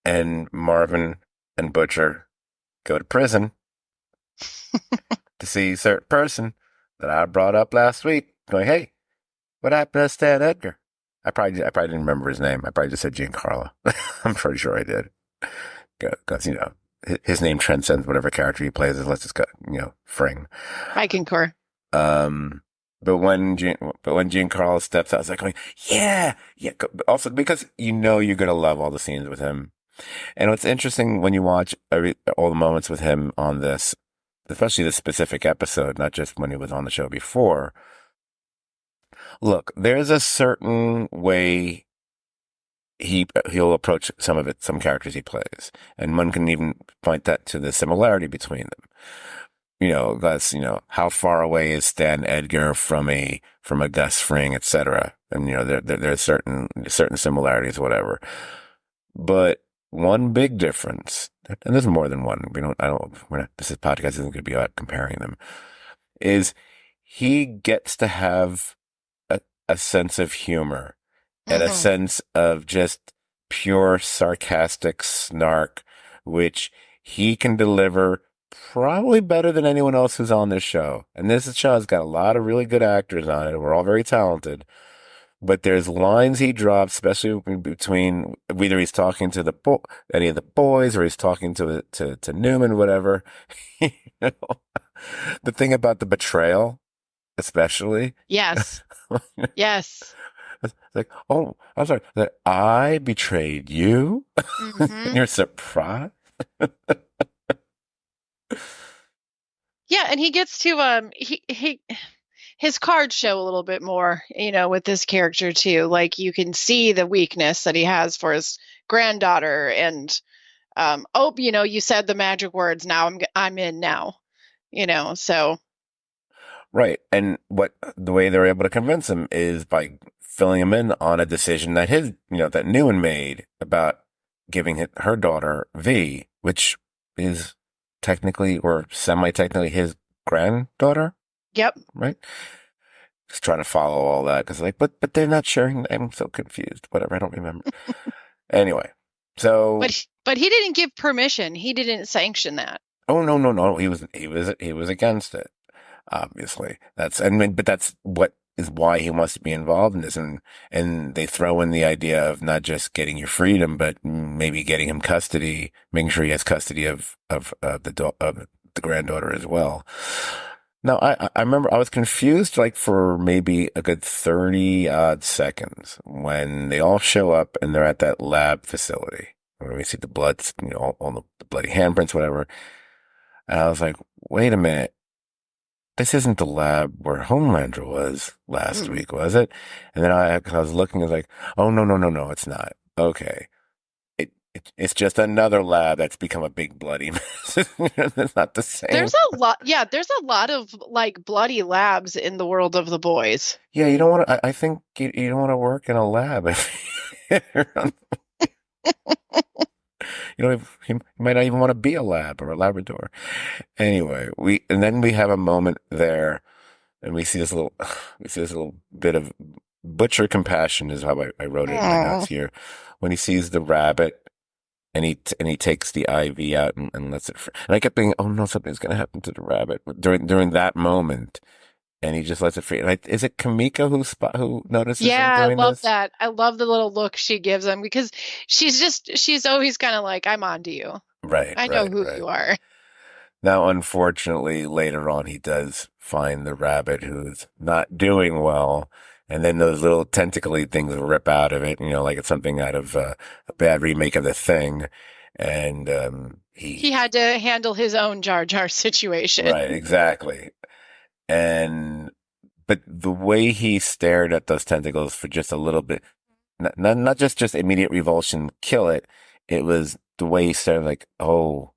And Marvin and Butcher go to prison to see a certain person that I brought up last week, going, "Hey, what happened to Stan Edgar?" I probably didn't remember his name. I probably just said Giancarlo. I'm pretty sure I did. Because, his name transcends whatever character he plays, unless it's got, Fring.
I concur.
But when Giancarlo steps out, I was like, going, yeah. Also, because you're going to love all the scenes with him. And what's interesting when you watch all the moments with him on this, especially this specific episode, not just when he was on the show before. Look, there's a certain way he'll approach some characters he plays, and one can even point that to the similarity between them. Gus, how far away is Stan Edgar from a Gus Fring, etc. And there's certain similarities, whatever. But one big difference, and there's more than one. This podcast isn't going to be about comparing them. Is he gets to have a sense of humor and a sense of just pure sarcastic snark, which he can deliver probably better than anyone else who's on this show. And this show has got a lot of really good actors on it. We're all very talented. But there's lines he drops, especially between whether he's talking to any of the boys or he's talking to Newman, whatever. The thing about the betrayal, especially.
Yes. Yes.
It's like, oh, I'm sorry, that I betrayed you? And you're surprised?
Yeah, and he gets to his cards show a little bit more, with this character too. Like, you can see the weakness that he has for his granddaughter, and you said the magic words. Now I'm in now, so.
Right. And the way they're able to convince him is by filling him in on a decision that that Newman made about giving her daughter V, which is technically or semi-technically his granddaughter.
Yep.
right? Just trying to follow all that because like, but they're not sharing. I'm so confused. Whatever, I don't remember. Anyway, so
But he didn't give permission. He didn't sanction that.
oh no no no, he was against it. Obviously, that's I mean, but that's what is why he wants to be involved in this, and they throw in the idea of not just getting your freedom, but maybe getting him custody, making sure he has custody of the granddaughter as well. Now, I remember I was confused like for maybe a good 30 odd seconds when they all show up and they're at that lab facility where we see the blood, all the bloody handprints, whatever. And I was like, wait a minute. This isn't the lab where Homelander was last
Mm.
week, was it? And then cause I was looking, I was like, oh, no, no, no, no, it's not. Okay. It's just another lab that's become a big bloody mess. It's not the same.
There's a lot, yeah, there's a lot of like bloody labs in the world of the boys.
Yeah, you don't want to, I think you don't want to work in a lab. You might not even want to be a lab or a Labrador. Anyway, and then we have a moment there and we see this little bit of butcher compassion is how I wrote it in my notes
Aw.
here. When he sees the rabbit and he takes the IV out and lets it, and I kept thinking, oh no, something's going to happen to the rabbit during that moment. And he just lets it free. Is it Kamiko who notices him
Yeah, I
doing
love
this?
that. I love the little look she gives him because she's always kind of like, I'm on to you.
Right,
I know
right,
who
right.
you are.
Now, unfortunately, later on, he does find the rabbit who's not doing well. And then those little tentacly things rip out of it, like it's something out of a bad remake of The Thing. And
He had to handle his own Jar Jar situation.
right, exactly. And, but the way he stared at those tentacles for just a little bit, not just immediate revulsion, kill it. It was the way he stared like, oh,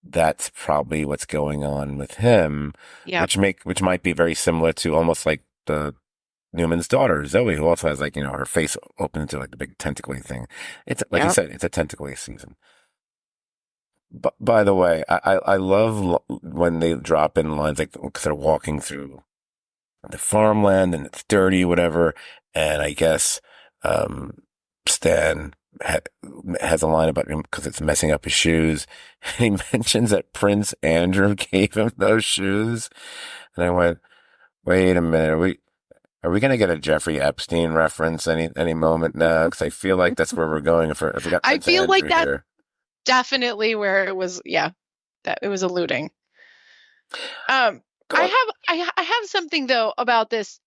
that's probably what's going on with him,
Yep.
which might be very similar to almost like the Newman's daughter, Zoe, who also has like, her face open to like the big tentacly thing. It's like you
Yep.
said, it's a tentacly season. But by the way, I love when they drop in lines like because they're walking through the farmland and it's dirty, whatever. And I guess, Stan has a line about him because it's messing up his shoes. And he mentions that Prince Andrew gave him those shoes. And I went, wait a minute. Are we going to get a Jeffrey Epstein reference any moment now? Because I feel like that's where we're going if we got
I
Prince
feel like
Andrew
that's
here.
definitely where it was, yeah, that it was alluding. Um,
Go on.
I have something though about this.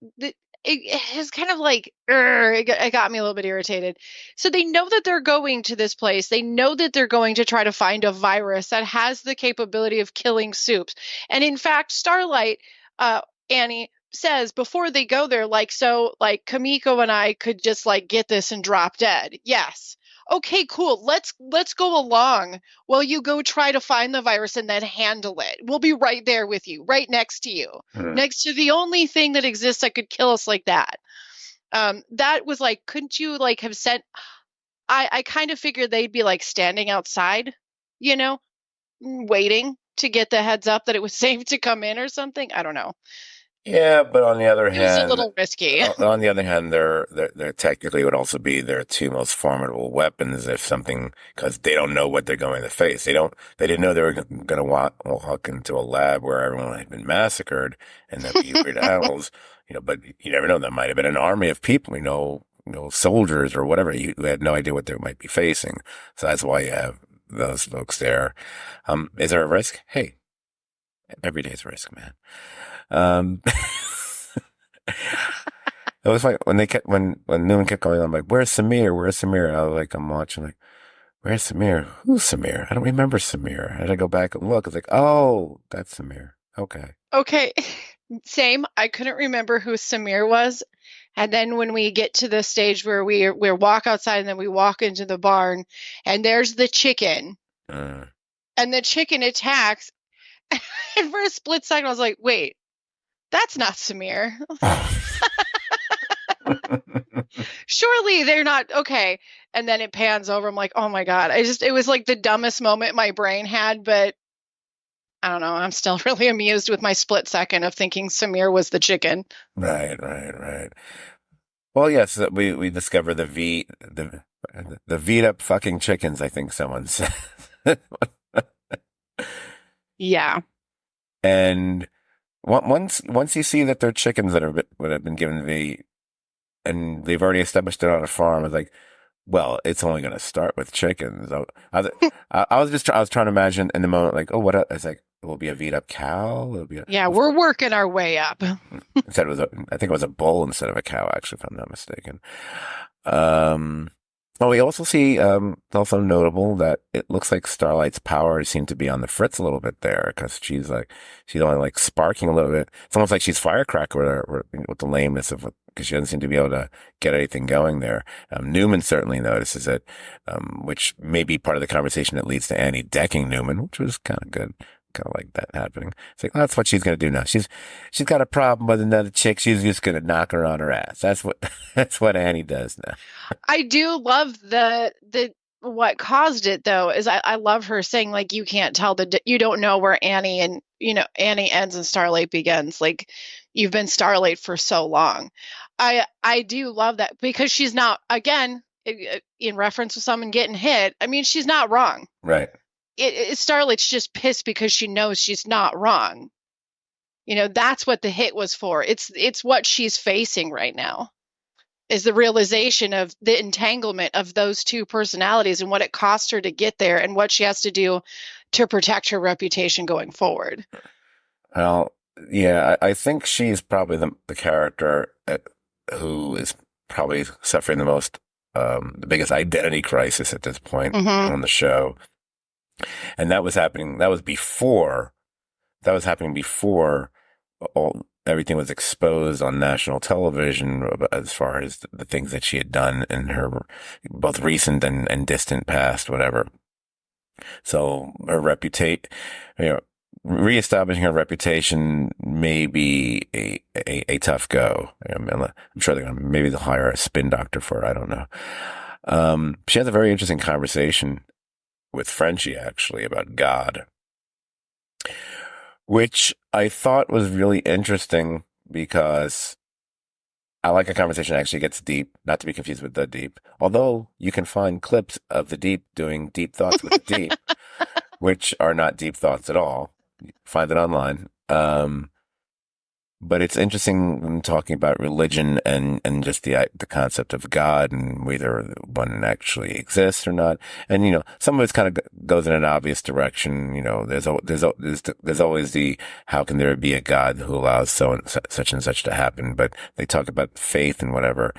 It is kind of like it got me a little bit irritated. So they know that they're going to this place. They know that they're going to try to find a virus that has the capability of killing soups. And in fact, Starlight, uh, Annie says before they go there, like, so like Kamiko and I could just like get this and drop dead. Yes. Okay, cool. Let's go along while you go try to find the virus and then handle it. We'll be right there with you, right next to you,
Hmm.
next to the only thing that exists that could kill us like that. That was like, couldn't you like have sent? I kind of figured they'd be like standing outside, you know, waiting to get the heads up that it was safe to come in or something. I don't know.
Yeah, but on the other
It was a
hand,
little risky.
they're technically would also be their two most formidable weapons if something, because they don't know what they're going to face. They didn't know they were going to walk into a lab where everyone had been massacred and there'd be weird animals, but you never know. That might have been an army of people, soldiers or whatever. You had no idea what they might be facing. So that's why you have those folks there. Is there a risk? Hey, every day's a risk, man. Um, it was like when Newman kept going on, like, "Where's Samir? Where's Samir?" I was like, I'm watching, like, "Where's Samir? Who's Samir? I don't remember Samir." I had to go back and look. It's like, oh, that's Samir. Okay.
Okay, same. I couldn't remember who Samir was. And then when we get to the stage where we walk outside and then we walk into the barn and there's the chicken
Uh,
and the chicken attacks. And for a split second, I was like, wait, that's not Samir. Surely they're not okay. And then it pans over. I'm like, oh my God. It was like the dumbest moment my brain had, but I don't know. I'm still really amused with my split second of thinking Samir was the chicken.
Right, right, right. Well, yes, we discover the V'd up fucking chickens, I think someone said.
Yeah.
And once you see that they're chickens that have been given and they've already established it on a farm, it's like, well, it's only going to start with chickens. I was trying to imagine in the moment, like, oh, it's like, it will be a V'd up cow. It'll be
Yeah, we're working our way up.
instead it was I think it was a bull instead of a cow, actually, if I'm not mistaken. Um, well, we also see, it's also notable that it looks like Starlight's powers seem to be on the fritz a little bit there because she's only like sparking a little bit. It's almost like she's firecracker with the lameness of because she doesn't seem to be able to get anything going there. Newman certainly notices it, which may be part of the conversation that leads to Annie decking Newman, which was kind of good. Kind of like that happening. It's like, well, that's what she's going to do now. She's got a problem with another chick. She's just going to knock her on her ass. That's what Annie does now.
I do love the what caused it though is I love her saying like you can't tell you don't know where Annie ends and Starlight begins. Like you've been Starlight for so long. I do love that because she's not again in reference to someone getting hit. I mean she's not wrong.
Right.
Starlight's just pissed because she knows she's not wrong. That's what the hit was for. It's what she's facing right now is the realization of the entanglement of those two personalities and what it cost her to get there and what she has to do to protect her reputation going forward.
Well, yeah, I think she's probably the character who is probably suffering the biggest identity crisis at this point
Mm-hmm.
on the show. And that was happening. That was happening before everything was exposed on national television as far as the things that she had done in her both recent and distant past, whatever. So her reputation, reestablishing her reputation may be a tough go. I'm sure maybe they'll hire a spin doctor for her. I don't know. She has a very interesting conversation with Frenchie actually about God, which I thought was really interesting because I like a conversation that actually gets deep, not to be confused with The Deep, although you can find clips of The Deep doing deep thoughts with The Deep, which are not deep thoughts at all. Find it online. But it's interesting when talking about religion and just the concept of God and whether one actually exists or not. And, some of it kind of goes in an obvious direction. There's always the, how can there be a God who allows such and such to happen? But they talk about faith and whatever.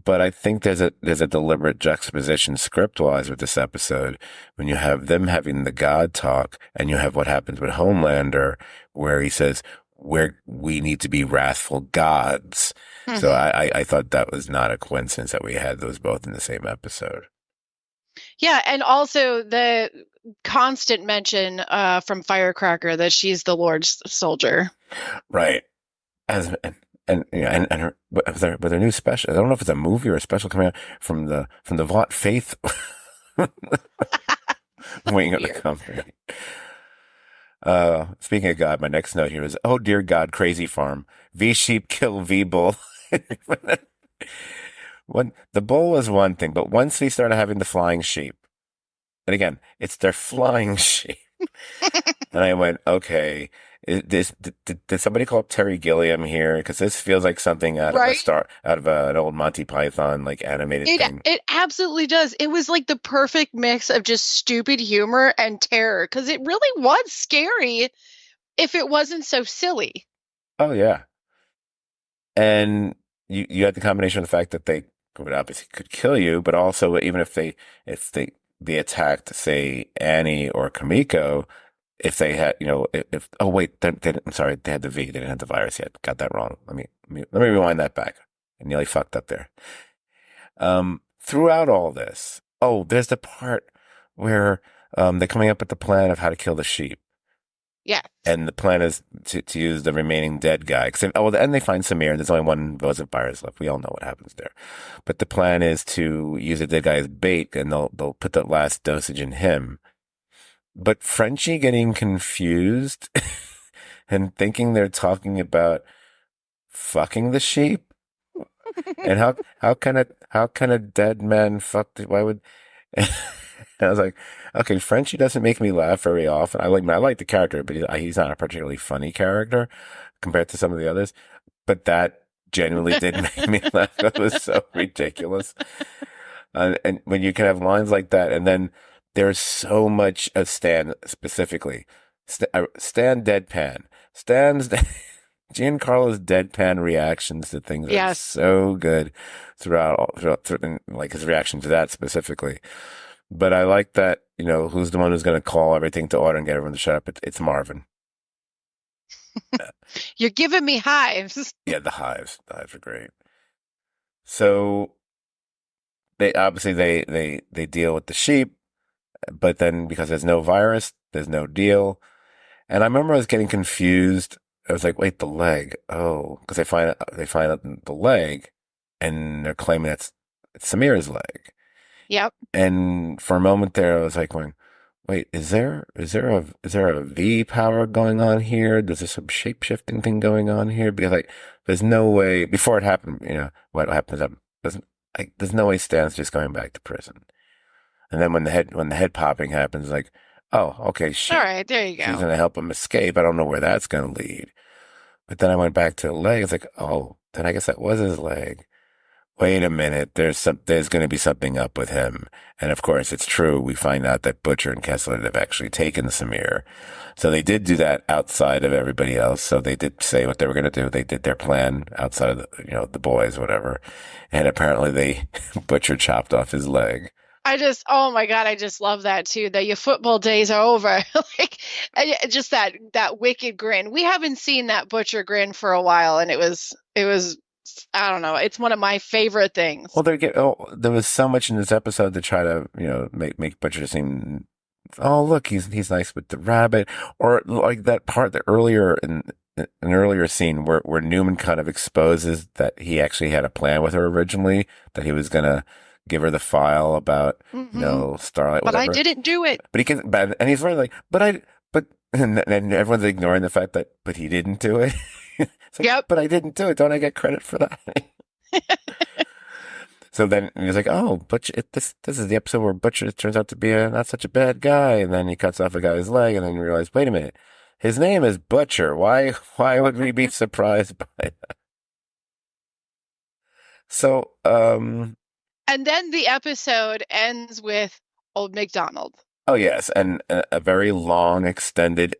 But I think there's a deliberate juxtaposition script-wise with this episode when you have them having the God talk and you have what happens with Homelander where he says, where we need to be wrathful gods. Mm-hmm. So I thought that was not a coincidence that we had those both in the same episode.
Yeah, and also the constant mention from Firecracker that she's the Lord's soldier.
Right. And her, with her new special, I don't know if it's a movie or a special coming out from the Vaught Faith wing of the company. Speaking of God, my next note here is, oh dear God, crazy farm. V sheep kill V bull. The bull was one thing, but once we started having the flying sheep, and again, it's their flying sheep. And I went, okay, did somebody call up Terry Gilliam here? Because this feels like something out of an old Monty Python like animated thing.
It absolutely does. It was like the perfect mix of just stupid humor and terror because it really was scary if it wasn't so silly.
Oh yeah, and you had the combination of the fact that they obviously could kill you, but also even if they attacked, say, Annie or Kamiko. If they had, oh wait, I'm sorry, they had the V, they didn't have the virus yet. Got that wrong. Let me rewind that back. I nearly fucked up there. Throughout all this, there's the part where they're coming up with the plan of how to kill the sheep.
Yeah.
And the plan is to use the remaining dead guy. And they find Samir, and there's only one Vosa virus left. We all know what happens there. But the plan is to use the dead guy as bait, and they'll put the last dosage in him. but Frenchie getting confused and thinking they're talking about fucking the sheep, and how can a dead man fuck? Why would? And I was like, okay, Frenchie doesn't make me laugh very often. I like the character, but he's not a particularly funny character compared to some of the others. But that genuinely did make me laugh. That was so ridiculous. And when you can have lines like that, and then there's so much of Stan specifically. Stan deadpan. Stan's Giancarlo's deadpan reactions to things are
Yes.
so good like his reaction to that specifically. But I like that, who's the one who's going to call everything to order and get everyone to shut up? It's Marvin.
You're giving me hives.
Yeah, the hives. The hives are great. So they obviously they deal with the sheep, but then because there's no virus, there's no deal. And I remember I was getting confused. I was like, wait, the leg. Oh, because they find out the leg, and they're claiming it's Samir's leg.
Yep.
And for a moment there, I was like going, wait, is there a V power going on here? There's some shape shifting thing going on here? Because like, there's no way before it happened. What happens? There's no way Stan's just going back to prison. And then when the head popping happens, like, oh, okay,
All right, there you
she's
go.
gonna help him escape. I don't know where that's gonna lead. But then I went back to the leg. It's like, oh, then I guess that was his leg. Wait a minute. There's going to be something up with him. And of course, it's true. We find out that Butcher and Kessler have actually taken Samir. So they did do that outside of everybody else. So they did say what they were going to do. They did their plan outside of the boys, whatever. And apparently Butcher chopped off his leg.
Oh my God, I just love that too. That your football days are over. Like, just that wicked grin. We haven't seen that Butcher grin for a while, and it was, I don't know. It's one of my favorite things.
Well, there was so much in this episode to try to, make Butcher seem, oh, look, he's nice with the rabbit, or like that part that earlier in an earlier scene where Newman kind of exposes that he actually had a plan with her originally, that he was gonna give her the file about, Starlight,
But I
whatever.
didn't do it.
And he's very like, and everyone's ignoring the fact that, but he didn't do it. It's like,
Yep.
but I didn't do it. Don't I get credit for that? So then he's like, oh, Butcher, this is the episode where Butcher turns out to be not such a bad guy. And then he cuts off a guy's leg, and then you realize, wait a minute, his name is Butcher. Why would we be surprised by that? So,
And then the episode ends with Old MacDonald.
oh yes, and a very long, extended,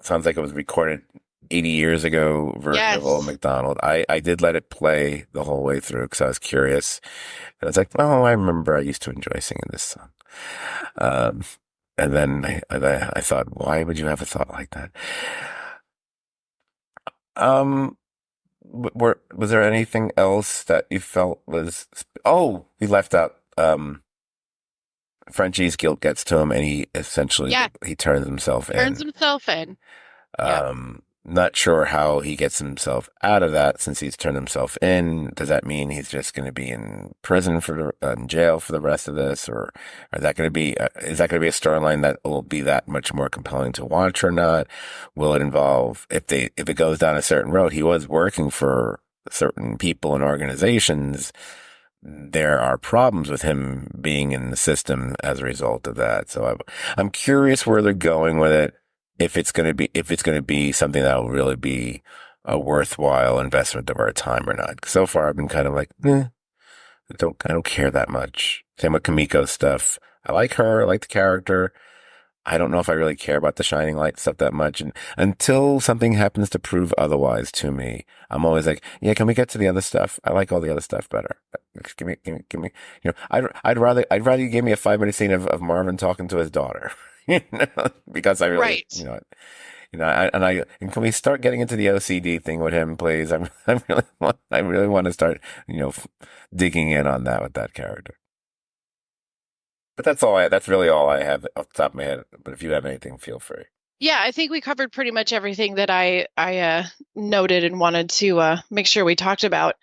sounds like it was recorded 80 years ago version of Old
Yes.
MacDonald. I did let it play the whole way through because I was curious. And it's like, oh, I remember I used to enjoy singing this song. Um, and then I thought, why would you have a thought like that? Um, was there anything else that you felt was, oh, we left out, Frenchie's guilt gets to him, and he essentially,
Yeah.
he turns himself
Turns
in.
himself in. Yep.
Not sure how he gets himself out of that since he's turned himself in. Does that mean he's just going to be in prison in jail for the rest of this, or is that going to be a storyline that will be that much more compelling to watch or not? Will it involve if it goes down a certain road? He was working for certain people and organizations. There are problems with him being in the system as a result of that. So I'm curious where they're going with it. If it's going to be something that will really be a worthwhile investment of our time or not. So far, I've been kind of like, I don't care that much. Same with Kamiko's stuff. I like her. I like the character. I don't know if I really care about the Shining Light stuff that much. And until something happens to prove otherwise to me, I'm always like, yeah, can we get to the other stuff? I like all the other stuff better. Give me. I'd rather you give me a 5-minute scene of Marvin talking to his daughter. Because I really,
Right.
and can we start getting into the OCD thing with him, please? I really want to start, digging in on that with that character. But that's really all I have off the top of my head. But if you have anything, feel free.
Yeah, I think we covered pretty much everything that I noted and wanted to make sure we talked about.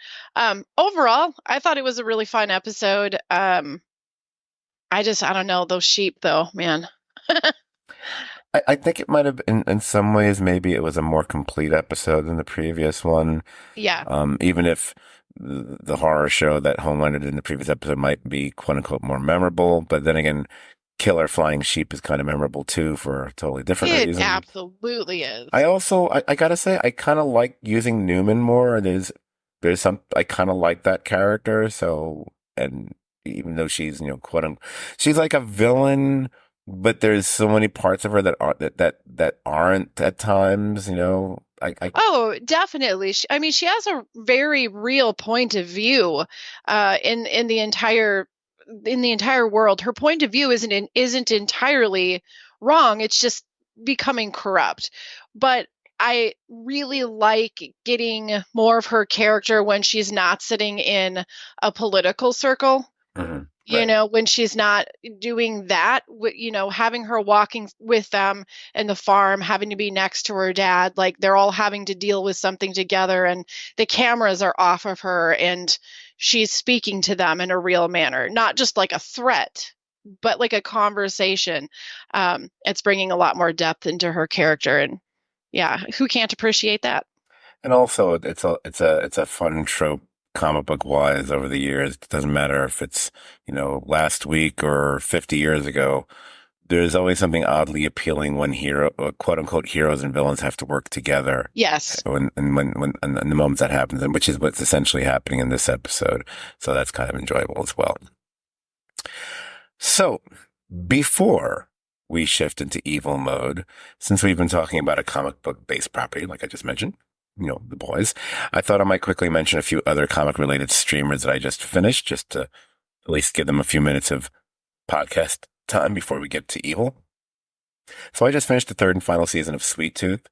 Overall, I thought it was a really fun episode. I don't know, those sheep though, man.
I think it might have been, in some ways, maybe it was a more complete episode than the previous one.
Yeah.
Even if the horror show that Homelander did in the previous episode might be quote unquote more memorable, but then again, Killer Flying Sheep is kind of memorable too for a totally different
It
reason.
absolutely is.
I gotta say, I kind of like using Newman more. There's some, I kind of like that character. So, and even though she's, quote unquote, she's like a villain, but there's so many parts of her that aren't at times, I,
Oh, definitely. I mean, she has a very real point of view in the entire world. Her point of view isn't entirely wrong. It's just becoming corrupt. But I really like getting more of her character when she's not sitting in a political circle.
right.
When she's not doing that, having her walking with them in the farm, having to be next to her dad, like they're all having to deal with something together, and the cameras are off of her, and she's speaking to them in a real manner, not just like a threat, but like a conversation. It's bringing a lot more depth into her character, and yeah, who can't appreciate that?
And also, it's a fun trope, comic book wise, over the years. It doesn't matter if it's last week or 50 years ago. There's always something oddly appealing when quote unquote, heroes and villains have to work together.
Yes.
When and the moments that happens, and which is what's essentially happening in this episode. So that's kind of enjoyable as well. So before we shift into evil mode, since we've been talking about a comic book based property, like I just mentioned, the boys, I thought I might quickly mention a few other comic related streamers that I just finished, just to at least give them a few minutes of podcast time before we get to evil. So I just finished the third and final season of Sweet Tooth,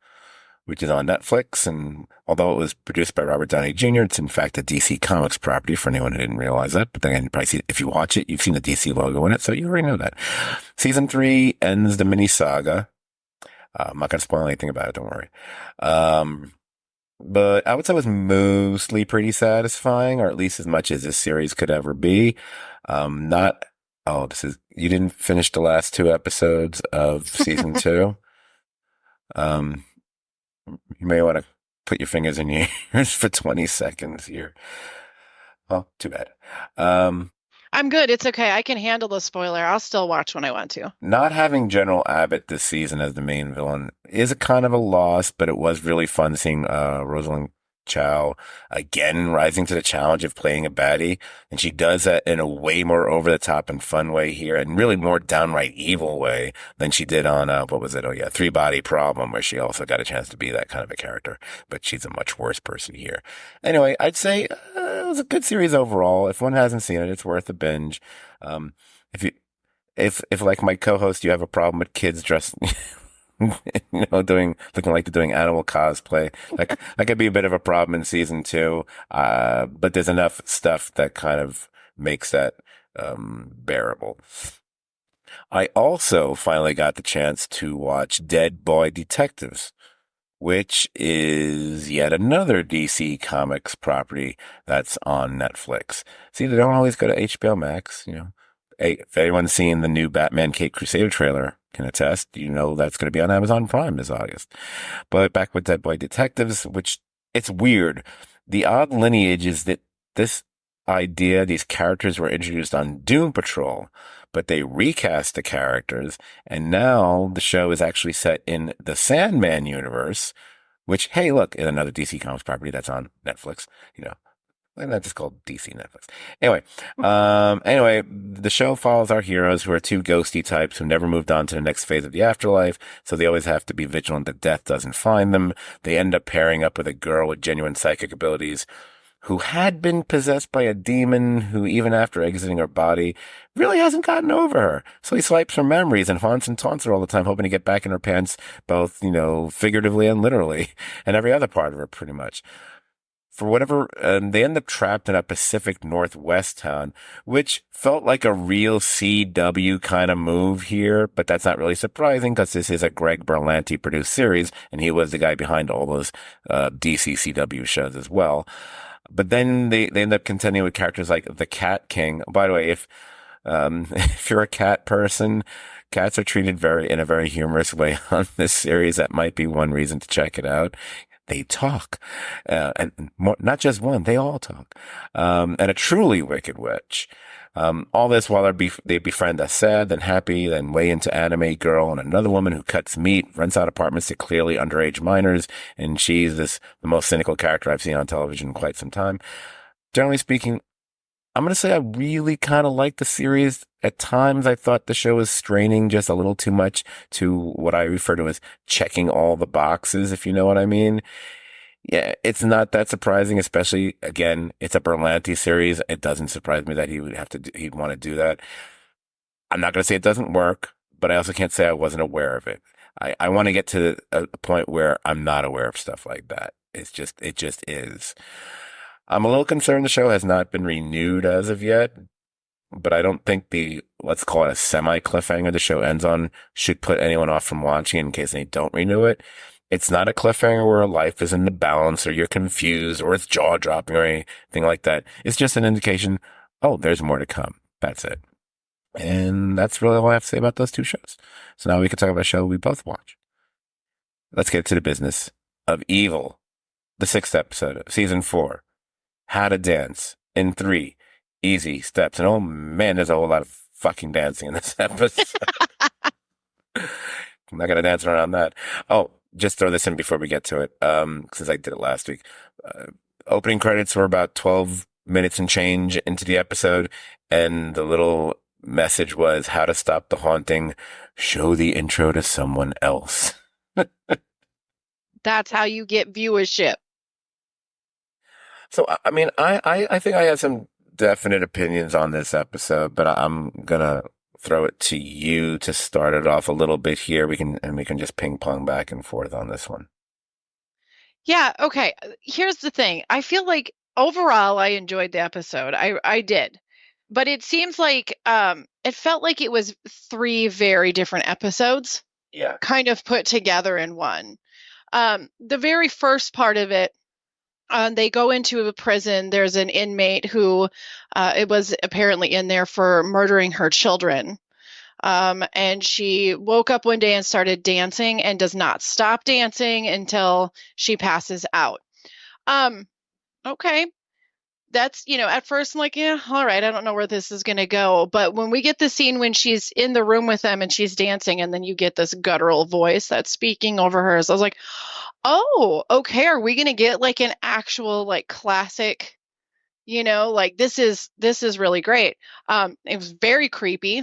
which is on Netflix. And although it was produced by Robert Downey Jr., it's in fact a DC Comics property for anyone who didn't realize that. But then you probably see, if you watch it, you've seen the DC logo in it. So you already know that. Season 3 ends the mini saga. I'm not going to spoil anything about it. Don't worry. But I would say it was mostly pretty satisfying, or at least as much as this series could ever be. Not, oh, you didn't finish the last 2 episodes of season 2. Um, you may want to put your fingers in your ears for 20 seconds here. Oh, too bad.
I'm good. It's okay. I can handle the spoiler. I'll still watch when I want to.
Not having General Abbott this season as the main villain is a kind of a loss, but it was really fun seeing Rosalind Chow again rising to the challenge of playing a baddie. And she does that in a way more over the top and fun way here, and really more downright evil way than she did on, what was it? Oh yeah, Three Body Problem, where she also got a chance to be that kind of a character, but she's a much worse person here. Anyway, I'd say it was a good series overall. If one hasn't seen it, it's worth a binge. If you, if like my co-host, you have a problem with kids dressed, looking like they're doing animal cosplay, that could be a bit of a problem in season 2. But there's enough stuff that kind of makes that, bearable. I also finally got the chance to watch Dead Boy Detectives, which is yet another DC Comics property that's on Netflix. See, they don't always go to HBO Max, Hey, if anyone's seen the new Batman Caped Crusader trailer can attest, that's going to be on Amazon Prime this August. But back with Dead Boy Detectives, which it's weird. The odd lineage is that these characters were introduced on Doom Patrol, but they recast the characters, and now the show is actually set in the Sandman universe, which, hey, look, is another DC Comics property that's on Netflix, and that's just called DC Netflix. Anyway, the show follows our heroes, who are two ghosty types who never moved on to the next phase of the afterlife, so they always have to be vigilant that death doesn't find them. They end up pairing up with a girl with genuine psychic abilities who had been possessed by a demon who, even after exiting her body, really hasn't gotten over her. So he swipes her memories and haunts and taunts her all the time, hoping to get back in her pants, both, figuratively and literally, and every other part of her, pretty much. For whatever, they end up trapped in a Pacific Northwest town, which felt like a real CW kind of move here, but that's not really surprising because this is a Greg Berlanti produced series, and he was the guy behind all those DC CW shows as well. But then they end up contending with characters like the Cat King. By the way, If you're a cat person, cats are treated in a very humorous way on this series. That might be one reason to check it out. They talk, and more, not just one, they all talk. And a truly wicked witch. All this while they befriend a sad, then happy, then way into anime girl and another woman who cuts meat, rents out apartments to clearly underage minors, and she's the most cynical character I've seen on television in quite some time. Generally speaking, I'm going to say I really kind of like the series. At times, I thought the show was straining just a little too much to what I refer to as checking all the boxes, if you know what I mean. Yeah, it's not that surprising, especially again, it's a Berlanti series. It doesn't surprise me that he'd want to do that. I'm not going to say it doesn't work, but I also can't say I wasn't aware of it. I want to get to a point where I'm not aware of stuff like that. It just is. I'm a little concerned the show has not been renewed as of yet, but I don't think let's call it a semi cliffhanger the show ends on should put anyone off from watching in case they don't renew it. It's not a cliffhanger where life is in the balance or you're confused or it's jaw dropping or anything like that. It's just an indication, oh, there's more to come. That's it. And that's really all I have to say about those two shows. So now we can talk about a show we both watch. Let's get to the business of Evil, the 6th episode of season 4. How to dance in 3 easy steps. And oh man, there's a whole lot of fucking dancing in this episode. I'm not going to dance around that. Oh, just throw this in before we get to it, since I did it last week. Opening credits were about 12 minutes and change into the episode, and the little message was how to stop the haunting. Show the intro to someone else.
That's how you get viewership.
So, I mean, I think I have some definite opinions on this episode, but I'm gonna throw it to you to start it off a little bit here. We can just ping pong back and forth on this one.
Yeah, okay. Here's the thing. I feel like overall I enjoyed the episode. I did. But it seems like it felt like it was 3 very different episodes
Yeah.
kind of put together in one. The very first part of it, they go into a prison. There's an inmate who it was apparently in there for murdering her children. And she woke up one day and started dancing and does not stop dancing until she passes out. Okay. That's, at first I'm like, yeah, all right, I don't know where this is going to go. But when we get the scene when she's in the room with them and she's dancing, and then you get this guttural voice that's speaking over hers, I was like, oh, okay, are we going to get like an actual like classic, like this is really great. It was very creepy.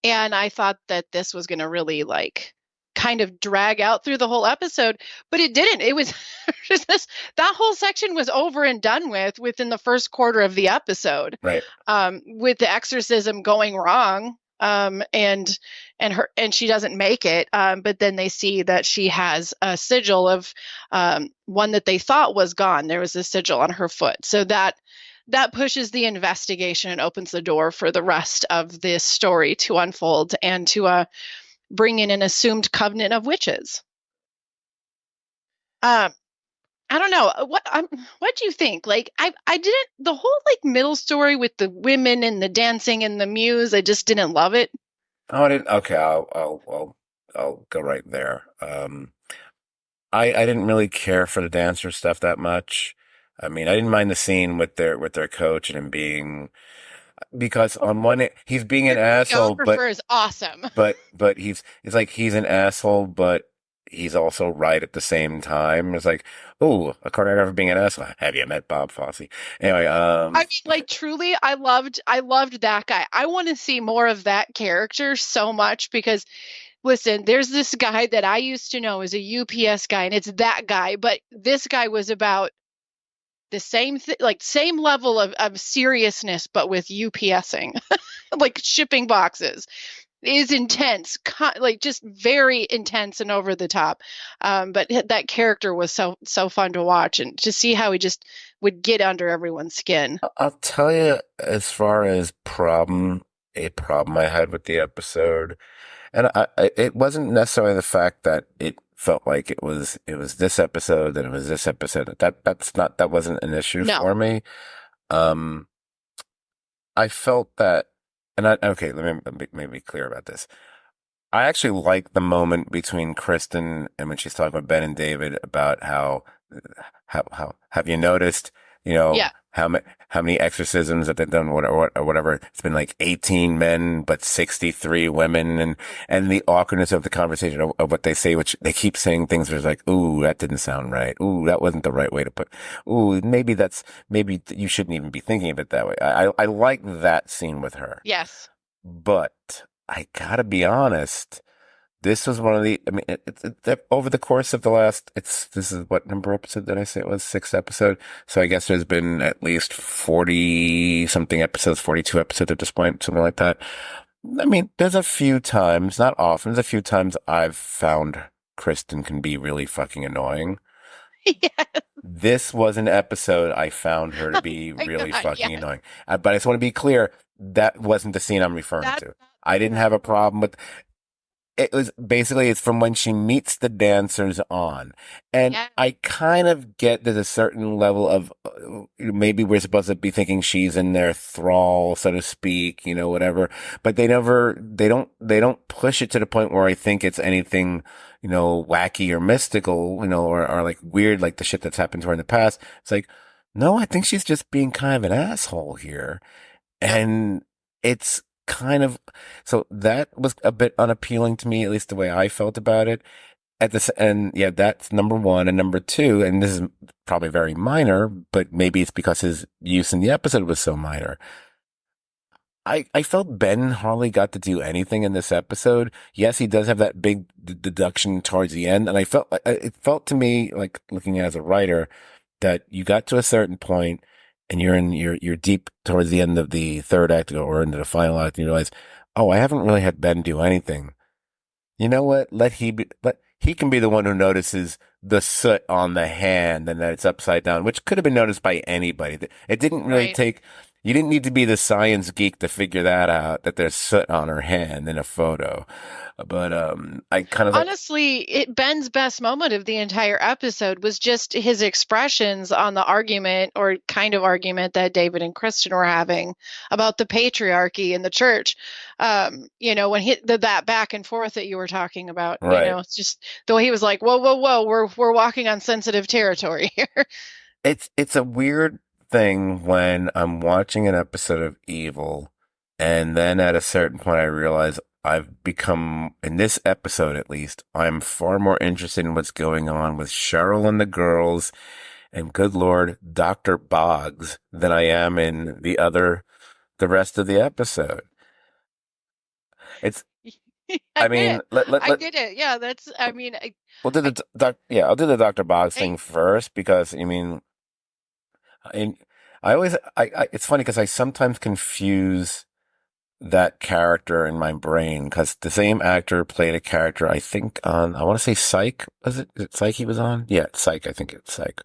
And I thought that this was going to really like kind of drag out through the whole episode, but it didn't. It was just that whole section was over and done with within the first quarter of the episode.
Right.
With the exorcism going wrong, and she doesn't make it. But then they see that she has a sigil of one that they thought was gone. There was a sigil on her foot. So that pushes the investigation and opens the door for the rest of this story to unfold and to bring in an assumed covenant of witches. I don't know what do you think? Like I didn't, the whole like middle story with the women and the dancing and the muse, I just didn't love it.
Oh, I didn't. Okay, I'll go right there. I didn't really care for the dancer stuff that much. I mean, I didn't mind the scene with their coach and him being, because on one he's being an asshole, but
is awesome.
but it's like he's an asshole, but he's also right at the same time. It's like, oh, a choreographer being an asshole. Have you met Bob Fosse? Anyway,
I mean, like truly, I loved that guy. I want to see more of that character so much because, listen, there's this guy that I used to know as a UPS guy, and it's that guy. But this guy was about the same like same level of seriousness, but with UPSing, like shipping boxes. Is intense, like just very intense and over the top. But that character was so fun to watch and to see how he just would get under everyone's skin.
I'll tell you, as far as a problem I had with the episode, and it wasn't necessarily the fact that it felt like it was this episode and it was this episode. That wasn't an issue for me. I felt that okay, let me be clear about this. I actually like the moment between Kristen and when she's talking with Ben and David about how have you noticed,
Yeah.
how many exorcisms that they've done, or whatever. It's been like 18 men, but 63 women, and the awkwardness of the conversation of what they say, which they keep saying things where it's like, ooh, that didn't sound right. Ooh, that wasn't the right way to put. Ooh, maybe you shouldn't even be thinking of it that way. I like that scene with her,
Yes.
but I gotta be honest. This was one of the, I mean, over the course of the last, this is what number episode did I say it was? Sixth episode. So I guess there's been at least 40 something episodes, 42 episodes at this point, something like that. I mean, there's a few times, not often, there's a few times I've found Kristen can be really fucking annoying.
Yeah.
This was an episode I found her to
Oh
be
my
really
God.
fucking
Yes.
annoying. But I just want to be clear, that wasn't the scene I'm referring
That's
to.
not
I
the
didn't
scene
have
I'm
a problem with it. Was basically, it's from when she meets the dancers on. And
Yeah.
I kind of get there's a certain level of maybe we're supposed to be thinking she's in their thrall, so to speak, whatever. But they don't push it to the point where I think it's anything, wacky or mystical, or like weird, like the shit that's happened to her in the past. It's like, no, I think she's just being kind of an asshole here.
Yep.
And it's kind of, so that was a bit unappealing to me, at least the way I felt about it. And yeah, that's number one. And number two, and this is probably very minor, but maybe it's because his use in the episode was so minor. I felt Ben hardly got to do anything in this episode. Yes, he does have that big deduction towards the end. And it felt to me like looking as a writer that you got to a certain point and you're deep towards the end of the third act or into the final act and you realize, oh, I haven't really had Ben do anything. You know what? Let he can be the one who notices the soot on the hand and that it's upside down, which could have been noticed by anybody. It didn't really
Right.
take, you didn't need to be the science geek to figure that out, that there's soot on her hand in a photo. But, I kind of thought,
Honestly, Ben's best moment of the entire episode was just his expressions on the argument or kind of argument that David and Kristen were having about the patriarchy in the church. When that back and forth that you were talking about,
right.
it's just the way he was like, "Whoa, whoa, whoa, we're walking on sensitive territory here."
It's a weird thing when I'm watching an episode of Evil, and then at a certain point I realize I've become, in this episode at least, I'm far more interested in what's going on with Cheryl and the girls, and good Lord, Dr. Boggs, than I am in the rest of the episode. It's,
I
I
get
mean,
it. I get it. Yeah, that's. I mean,
we'll do
I,
I'll do the Dr. Boggs
I
thing first because, I mean, I, it's funny because I sometimes confuse that character in my brain because the same actor played a character, I think on, I want to say Psych. Is it Psych he was on? Yeah, it's Psych. I think it's Psych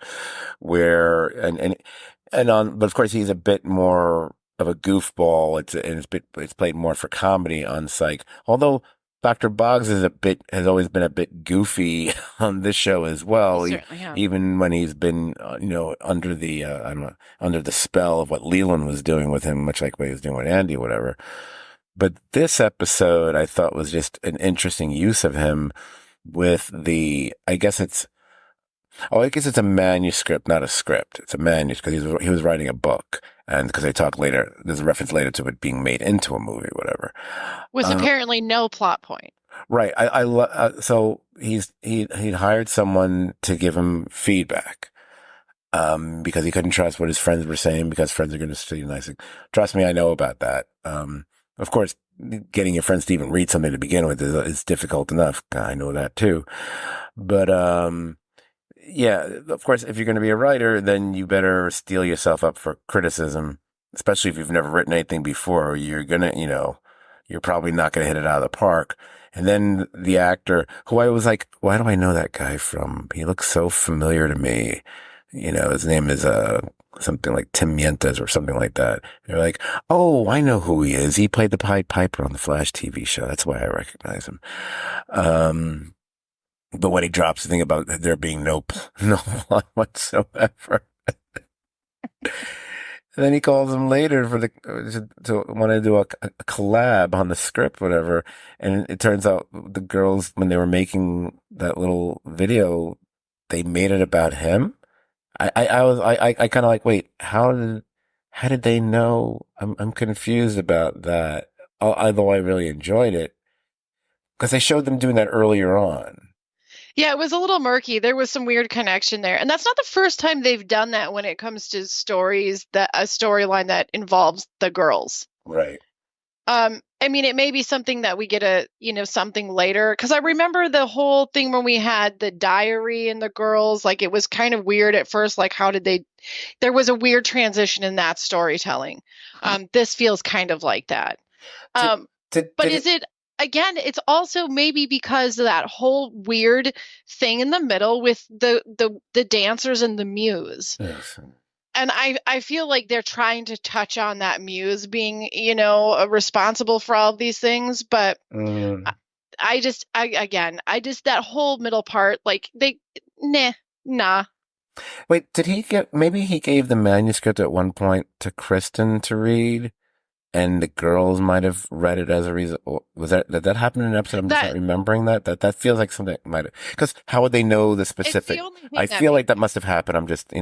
where, but of course he's a bit more of a goofball. It's played more for comedy on Psych. Although Dr. Boggs has always been a bit goofy on this show as
he
well.
certainly has.
Even when he's been, under the, I don't know, under the spell of what Leland was doing with him, much like what he was doing with Andy, whatever. But this episode I thought was just an interesting use of him with I guess it's a manuscript, not a script. It's a manuscript because he was writing a book. And because they talk later, there's a reference later to it being made into a movie, whatever.
With
Uh,
apparently no plot point.
right. So he hired someone to give him feedback. Because he couldn't trust what his friends were saying because friends are going to say nice things. Trust me, I know about that. Of course, getting your friends to even read something to begin with is difficult enough. I know that too. But, yeah, of course, if you're going to be a writer, then you better steel yourself up for criticism, especially if you've never written anything before. You're probably not going to hit it out of the park. And then the actor, who I was like, why do I know that guy from? He looks so familiar to me. His name is something like Tim Mientes or something like that. You're like, oh, I know who he is. He played the Pied Piper on the Flash TV show. That's why I recognize him. Um, but when he drops the thing about there being no plot whatsoever, And then he calls him later for to want to do a collab on the script, whatever. And it turns out the girls, when they were making that little video, they made it about him. I kind of like, wait, how did they know? I'm confused about that. Although I really enjoyed it because they showed them doing that earlier on.
Yeah, it was a little murky. There was some weird connection there. And that's not the first time they've done that when it comes to stories that a storyline that involves the girls.
Right.
I mean, it may be something that we get something later. Because I remember the whole thing when we had the diary and the girls, like it was kind of weird at first. Like, there was a weird transition in that storytelling. This feels kind of like that.
Did,
Um, but
did
is
it?
it, again, it's also maybe because of that whole weird thing in the middle with the dancers and the muse.
Yes.
And I feel like they're trying to touch on that muse being, responsible for all of these things, but I,
Mm.
I just that whole middle part, like nah.
Wait, maybe he gave the manuscript at one point to Kristen to read, and the girls might have read it as a reason. Did that happen in an episode? I'm just not
That
remembering that feels like something that might have, because how would they know the
it's the
specific?
only
I
thing that
feel like
makes
that must have happened. I'm just,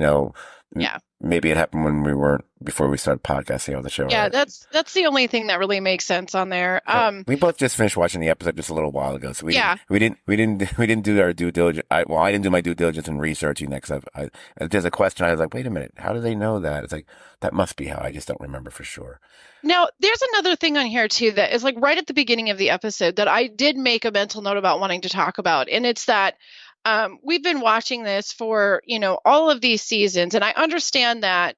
yeah.
maybe it happened before we started podcasting on the show
Yeah,
already.
that's the only thing that really makes sense on there.
We both just finished watching the episode just a little while ago, so
Yeah.
we didn't do our due diligence. I didn't do my due diligence in researching that because there's a question. I was like, wait a minute, how do they know that? It's like that must be how. I just don't remember for sure.
Now, there's another thing on here too that is like right at the beginning of the episode that I did make a mental note about wanting to talk about. And it's that we've been watching this for, all of these seasons. And I understand that,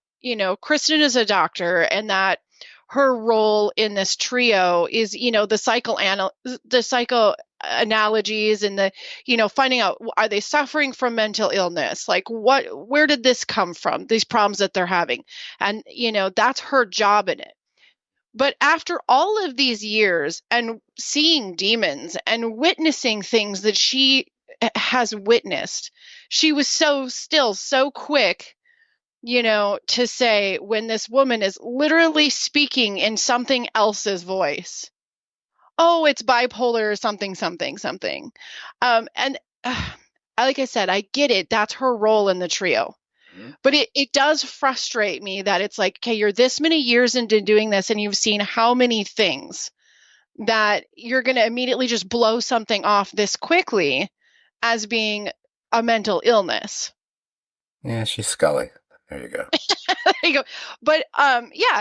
Kristen is a doctor and that her role in this trio is, the psycho analogies and finding out, are they suffering from mental illness? Like where did this come from? These problems that they're having. And, that's her job in it. But after all of these years and seeing demons and witnessing things that she has witnessed, she was so quick, to say when this woman is literally speaking in something else's voice, oh, it's bipolar or something, something, something. And like I said, I get it. That's her role in the trio. But it does frustrate me that it's like, okay, you're this many years into doing this and you've seen how many things that you're going to immediately just blow something off this quickly as being a mental illness.
Yeah, she's Scully. There you go.
There you go. But yeah,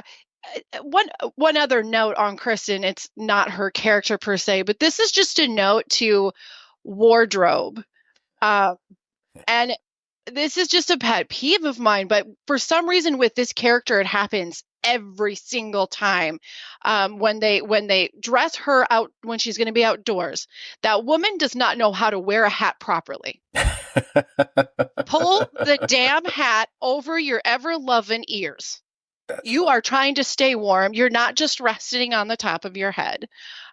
one other note on Kristen, it's not her character per se, but this is just a note to wardrobe. Uh, and this is just a pet peeve of mine, but for some reason with this character, it happens every single time when they dress her out when she's going to be outdoors. That woman does not know how to wear a hat properly. Pull the damn hat over your ever-loving ears. You are trying to stay warm. You're not just resting on the top of your head.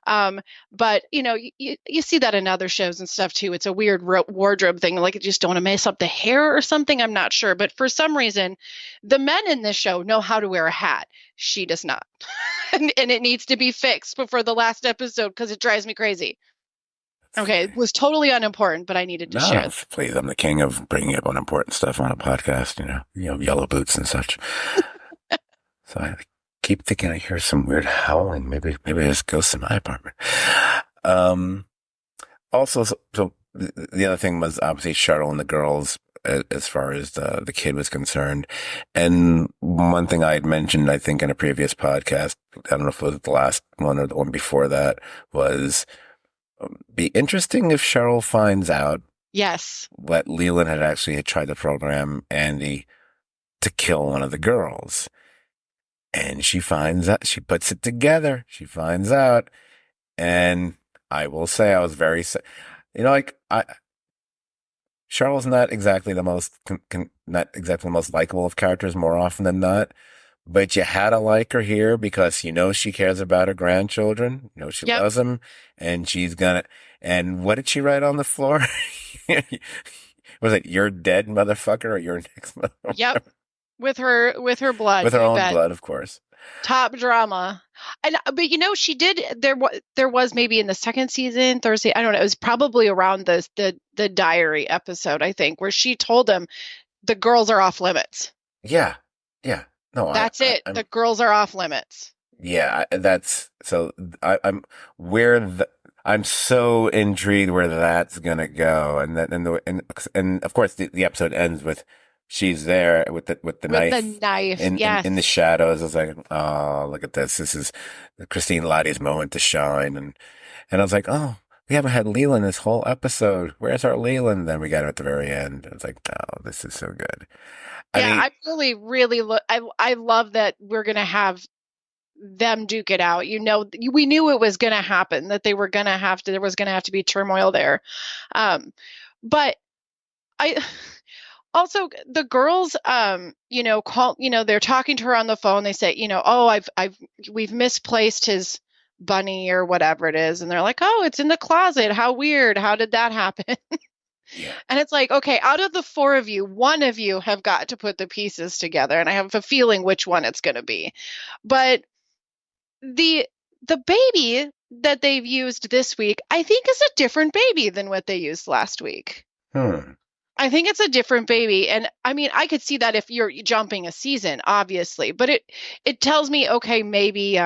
But you see that in other shows and stuff too. It's a weird wardrobe thing. Like you just don't want to mess up the hair or something. I'm not sure. But for some reason, the men in this show know how to wear a hat. She does not. and it needs to be fixed before the last episode because it drives me crazy. Okay, it was totally unimportant, but I needed to share.
No, please, I'm the king of bringing up unimportant stuff on a podcast. Yellow boots and such. So I keep thinking I hear some weird howling. Maybe there's ghosts in my apartment. Also, so the other thing was obviously Cheryl and the girls as far as the kid was concerned. And one thing I had mentioned, I think in a previous podcast, I don't know if it was the last one or the one before that, was be interesting if Cheryl finds out
Yes.
that Leland had tried to program Andy to kill one of the girls. And she finds out, she puts it together. She finds out. And I will say I was very, Charlotte's not exactly the most, not exactly the most likable of characters more often than not. But you had to like her here because she cares about her grandchildren. She
Yep.
loves them. And and what did she write on the floor? Was it, "You're dead, motherfucker," or "You're next motherfucker"?
Yep. with her blood,
with her
you
own
bet.
blood, of course.
Top drama. And but she did there was maybe in the second season, Thursday, I don't know, it was probably around the diary episode, I think, where she told him the girls are off limits.
Yeah, yeah. No,
That's it.
I'm
The girls are off limits.
yeah. That's so. I'm where the. I'm so intrigued where that's gonna go, and of course the episode ends with she's there with the
With the
knife
knife.
in the
Yes.
shadows. I was like, oh, look at this. This is Christine Lottie's moment to shine, and I was like, oh, we haven't had Leland this whole episode. Where's our Leland? Then we got him at the very end. I was like, oh, this is so good. I
Yeah,
mean,
I really, really I love that we're gonna have them duke it out. We knew it was gonna happen, that there was gonna have to be turmoil there. Um, but I also the girls call, they're talking to her on the phone. They say, oh, we've misplaced his bunny or whatever it is, and they're like, oh, it's in the closet. How weird. How did that happen?
yeah.
And it's like, okay, out of the four of you, one of you have got to put the pieces together, and I have a feeling which one it's going to be. But the the baby that they've used this week, I think, is a different baby than what they used last week.
Hmm.
I think it's a different baby. And I mean, I could see that if you're jumping a season, obviously, but it tells me, okay, maybe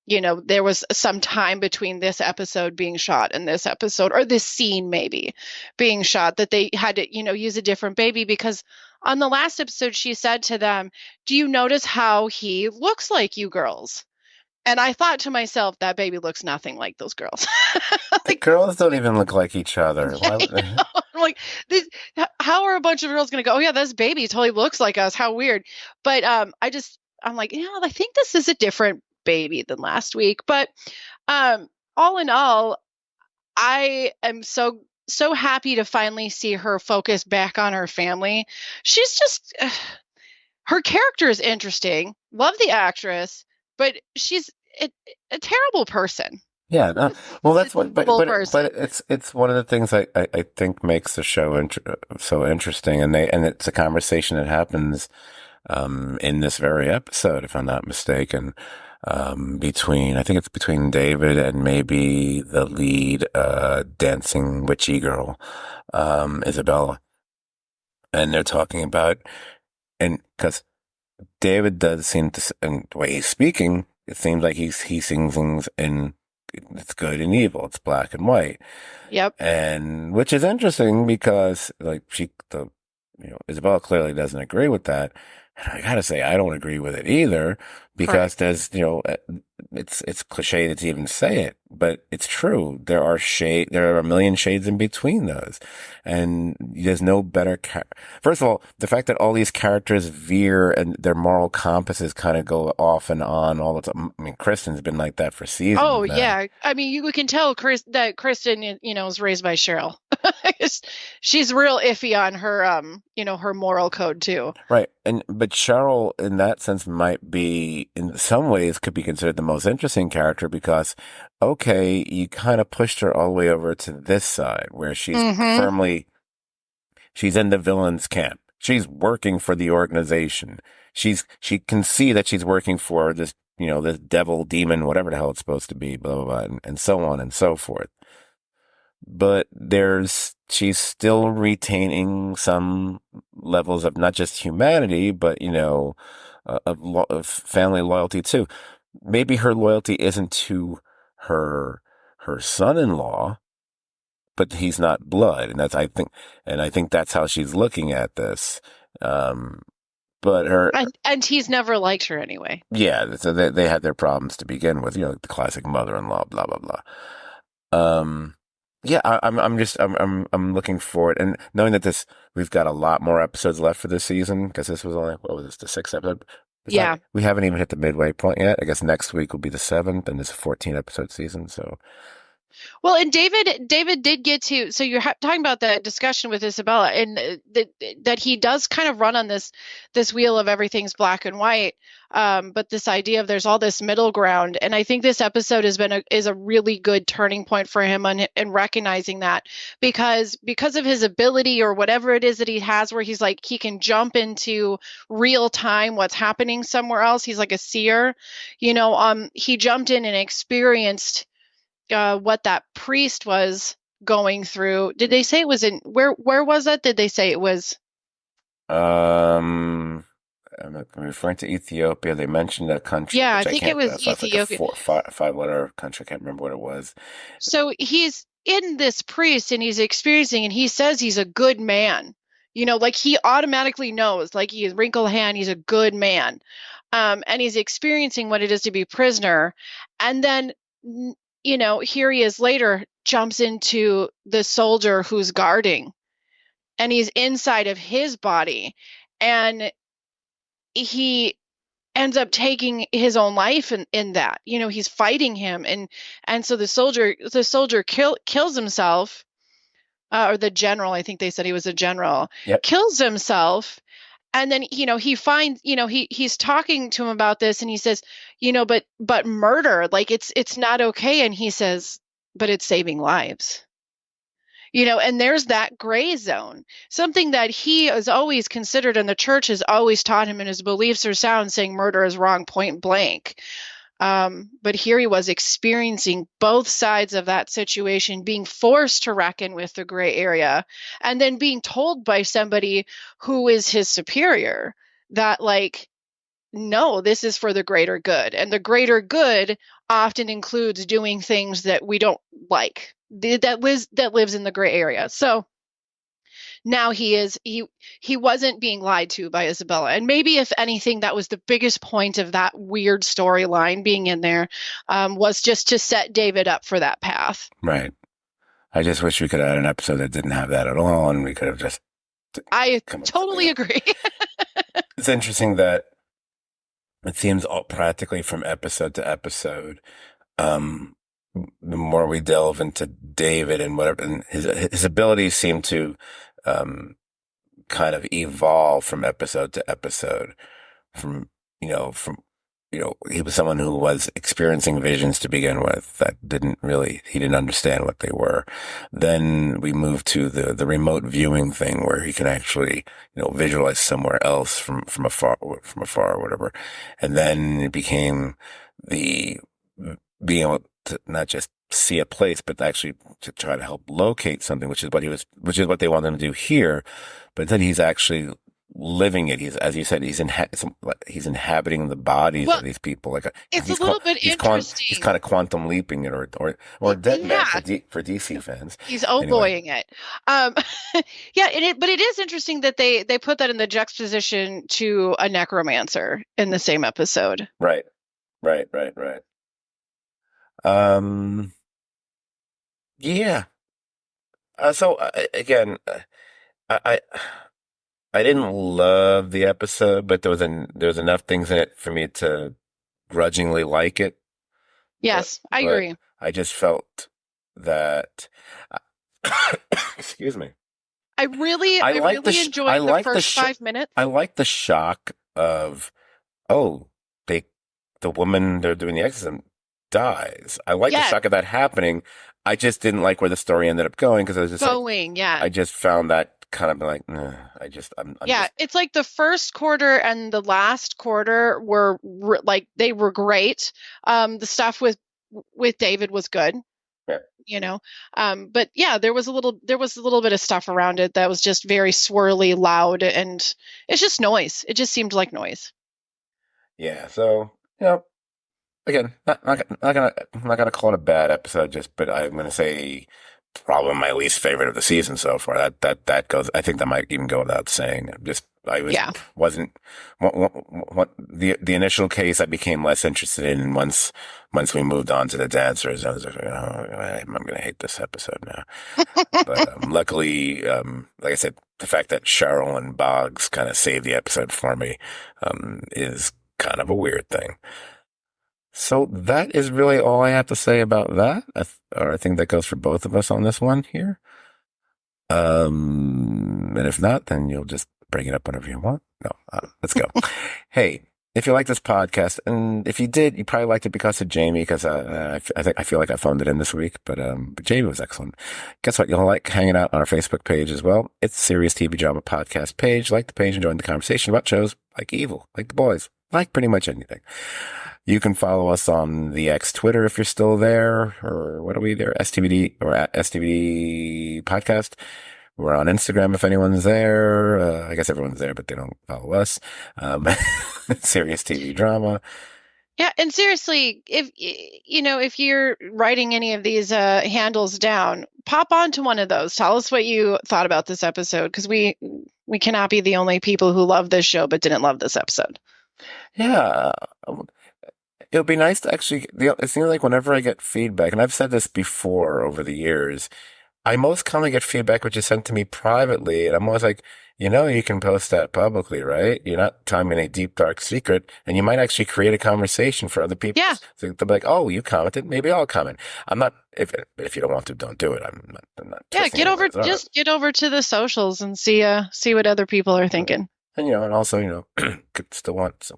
there was some time between this episode being shot and this episode, or this scene maybe being shot, that they had to, use a different baby, because on the last episode she said to them, "Do you notice how he looks like you girls?" And I thought to myself, that baby looks nothing like those girls.
The
Like,
girls don't even look like each other.
yeah,
Why?
I'm like, this, how are a bunch of girls going to go, oh yeah, this baby totally looks like us? How weird. But I'm like, I think this is a different baby than last week. But um, all in all, I am so happy to finally see her focus back on her family. She's just her character is interesting. Love the actress, but she's a, a terrible person.
Yeah, no, well,
Just
that's
a
what,
terrible person.
but it's one of the things I think makes the show so interesting, and it's a conversation that happens in this very episode, if I'm not mistaken, between I think it's between David and maybe the lead dancing witchy girl, Isabella, and they're talking about and because David does seem to, and the way he's speaking, it seems like he sings things in it's good and evil, it's black and white,
Yep.
and which is interesting because like Isabella clearly doesn't agree with that, and I gotta say I don't agree with it either because
Correct.
there's it's cliche to even say it, but it's true. There are a million shades in between those, and there's no better. First of all, the fact that all these characters veer and their moral compasses kind of go off and on all the time. I mean, Kristen's been like that for
Oh
seasons now.
yeah. I mean, you can tell that Kristen, is raised by Cheryl. She's real iffy on her, her moral code too.
Right. But Cheryl in that sense might be in some ways could be considered the most interesting character because okay, you kind of pushed her all the way over to this side where
Mm-hmm.
she's in the villain's camp. She's working for the organization. She can see that she's working for this, this devil, demon, whatever the hell it's supposed to be, blah blah blah, and so on and so forth. But she's still retaining some levels of not just humanity, but of family loyalty too. Maybe her loyalty isn't to her her son-in-law, but he's not blood, and I think that's how she's looking at this. Um, but her,
And he's never liked her anyway.
yeah, so they had their problems to begin with, the classic mother-in-law, blah blah blah. Um, yeah, I'm looking forward, and knowing that we've got a lot more episodes left for this season because this was only what was this the sixth episode?
Yeah.
We haven't even hit the midway point yet. I guess next week will be the seventh, and it's a 14 episode season. So
Well, and David did get to, so you're talking about that discussion with Isabella, and that he does kind of run on this wheel of everything's black and white, but this idea of there's all this middle ground, and I think this episode is a really good turning point for him in recognizing that, because of his ability or whatever it is that he has, where he's like he can jump into real time what's happening somewhere else. He's like a seer, he jumped in and experienced what that priest was going through. Did they say it was in where was that? Did they say it was?
Um, I'm referring to Ethiopia. They mentioned a country,
Yeah, I
which I
think it
can't.
was
That's like a
Ethiopia.
five letter country. I can't remember what it was.
So he's in this priest and he's experiencing, and he says he's a good man. Like he automatically knows, like he is wrinkle hand, he's a good man. And he's experiencing what it is to be prisoner. And then, here he is later, jumps into the soldier who's guarding, and he's inside of his body. And he ends up taking his own life in that. He's fighting him, and so the soldier kills himself, or the general, I think they said he was a general,
Yep.
kills himself. And then he finds, he's talking to him about this, and he says, but murder, like it's not okay. And he says, but it's saving lives. And there's that gray zone, something that he has always considered, and the church has always taught him, and his beliefs are sound, saying murder is wrong, point blank. But here he was experiencing both sides of that situation, being forced to reckon with the gray area, and then being told by somebody who is his superior that, like, no, this is for the greater good. And the greater good often includes doing things that we don't like, that lives in the gray area. So now he wasn't being lied to by Isabella. And maybe if anything, that was the biggest point of that weird storyline being in there, was just to set David up for that path.
Right. I just wish we could have had an episode that didn't have that at all, and we could have just
I
come up with something
totally
else.
agree.
It's interesting that it seems all practically from episode to episode. Um, the more we delve into David and whatever, and his abilities seem to um, kind of evolve from episode to episode. From from he was someone who was experiencing visions to begin with that he didn't understand what they were. Then we moved to the remote viewing thing where he can actually visualize somewhere else from afar or whatever. And then it became the being able to not just see a place, but actually to try to help locate something, which is what they want him to do here. But then he's actually living it. He's, as you said, he's inhabiting the bodies
Well,
of these people.
it's a little bit
he's
interesting.
kind of quantum leaping it, or dead man
Yeah,
for DC fans.
he's oh
Anyway,
boying it. Um, yeah, but it is interesting that they put that in the juxtaposition to a necromancer in the same episode.
right, right, right, right. Um, yeah. So again, I, I I didn't love the episode, but there was enough things in it for me to grudgingly like it. But
Yes, I
but
agree.
I just felt that excuse me. I
I
like
really
I
enjoyed the
like
first 5 minutes.
I like the shock of, oh, they the woman they're doing the exorcism dies. I like the
Yeah,
shock of that happening. I just didn't like where the story ended up going because I was just like,
going. Yeah,
I just found that kind of like, I'm
yeah.
just
It's like the first quarter and the last quarter were like they were great. The stuff with David was good.
yeah.
you know but yeah, there was a little bit of stuff around it that was just very swirly, loud, and it's just noise. It just seemed like noise.
Yeah. So, again, I'm not gonna call it a bad episode, but I'm gonna say probably my least favorite of the season so far. That goes. I think that might even go without saying.
Yeah,
Wasn't the initial case I became less interested in, and once we moved on to the dancers, I was like, oh, I'm gonna hate this episode now. But luckily, like I said, the fact that Cheryl and Boggs kind of saved the episode for me is kind of a weird thing. So that is really all I have to say about that. Or I think that goes for both of us on this one here. And if not, then you'll just bring it up whenever you want. No, let's go. Hey, if you like this podcast, and if you did, you probably liked it because of Jamie, because I feel like I phoned it in this week, but Jamie was excellent. Guess what? You'll like hanging out on our Facebook page as well. It's Serious TV Drama Podcast page. Like the page and join the conversation about shows like Evil, like The Boys, like pretty much anything. You can follow us on the X Twitter if you're still there, or what are we there? STVD or at STVD podcast. We're on Instagram if anyone's there. I guess everyone's there, but they don't follow us. Serious TV Drama.
Yeah, and seriously, if you're writing any of these handles down, pop onto one of those. Tell us what you thought about this episode, because we cannot be the only people who love this show but didn't love this episode.
Yeah. It would be nice to actually, it seems like whenever I get feedback, and I've said this before over the years, I most commonly get feedback which is sent to me privately, and I'm always like, you can post that publicly, right? You're not telling me any deep, dark secret, and you might actually create a conversation for other people.
Yeah.
So they'll be like, oh, you commented, maybe I'll comment. I'm not, if you don't want to, don't do it. I'm not.
Yeah, get over to the socials and see what other people are thinking.
And, and also, could still want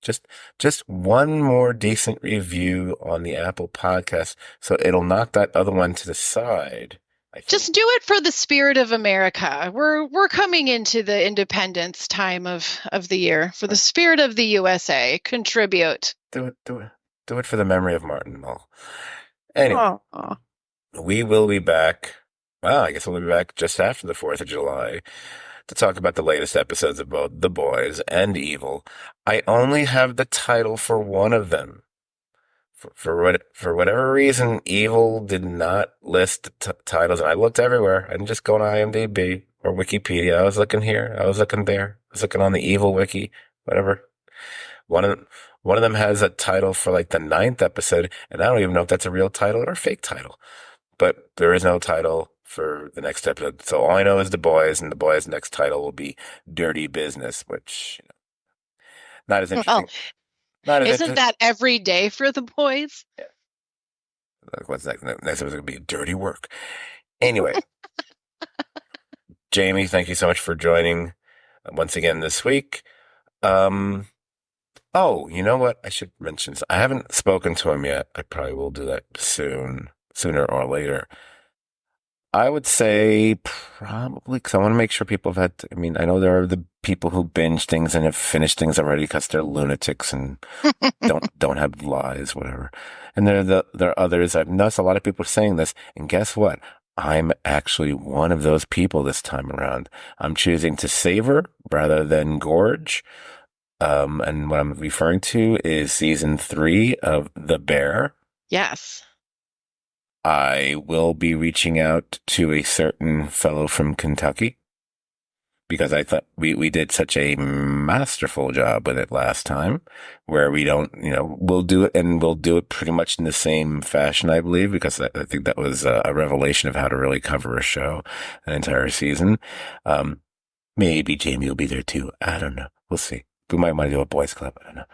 just one more decent review on the Apple podcast. So it'll knock that other one to the side.
Just do it for the spirit of America. We're coming into the independence time of the year. For the spirit of the USA, contribute.
Do it for the memory of Martin Mull. Anyway, we will be back. Well, I guess we'll be back just after the 4th of July. To talk about the latest episodes of both The Boys and Evil. I only have the title for one of them. For whatever reason, Evil did not list titles. And I looked everywhere. I didn't just go on IMDb or Wikipedia. I was looking here. I was looking there. I was looking on the Evil wiki, whatever. One of them has a title for like the 9th episode, and I don't even know if that's a real title or a fake title. But there is no title for the next episode. So all I know is The Boys, and The Boys' next title will be Dirty Business, which, not as interesting.
Isn't that every day for The Boys?
Yeah. What's next? Next episode is going to be Dirty Work. Anyway, Jamie, thank you so much for joining once again this week. Oh, you know what? I should mention this. I haven't spoken to him yet. I probably will do that sooner or later. I would say probably, because I want to make sure people have had, I know there are the people who binge things and have finished things already because they're lunatics and don't have lives, whatever. And there are others. I've noticed a lot of people saying this, and guess what? I'm actually one of those people this time around. I'm choosing to savor rather than gorge. And what I'm referring to is season 3 of The Bear.
Yes.
I will be reaching out to a certain fellow from Kentucky because I thought we did such a masterful job with it last time, where we don't, we'll do it, and we'll do it pretty much in the same fashion, I believe, because I think that was a revelation of how to really cover a show, an entire season. Maybe Jamie will be there too. I don't know. We'll see. We might want to do a boys club. I don't know.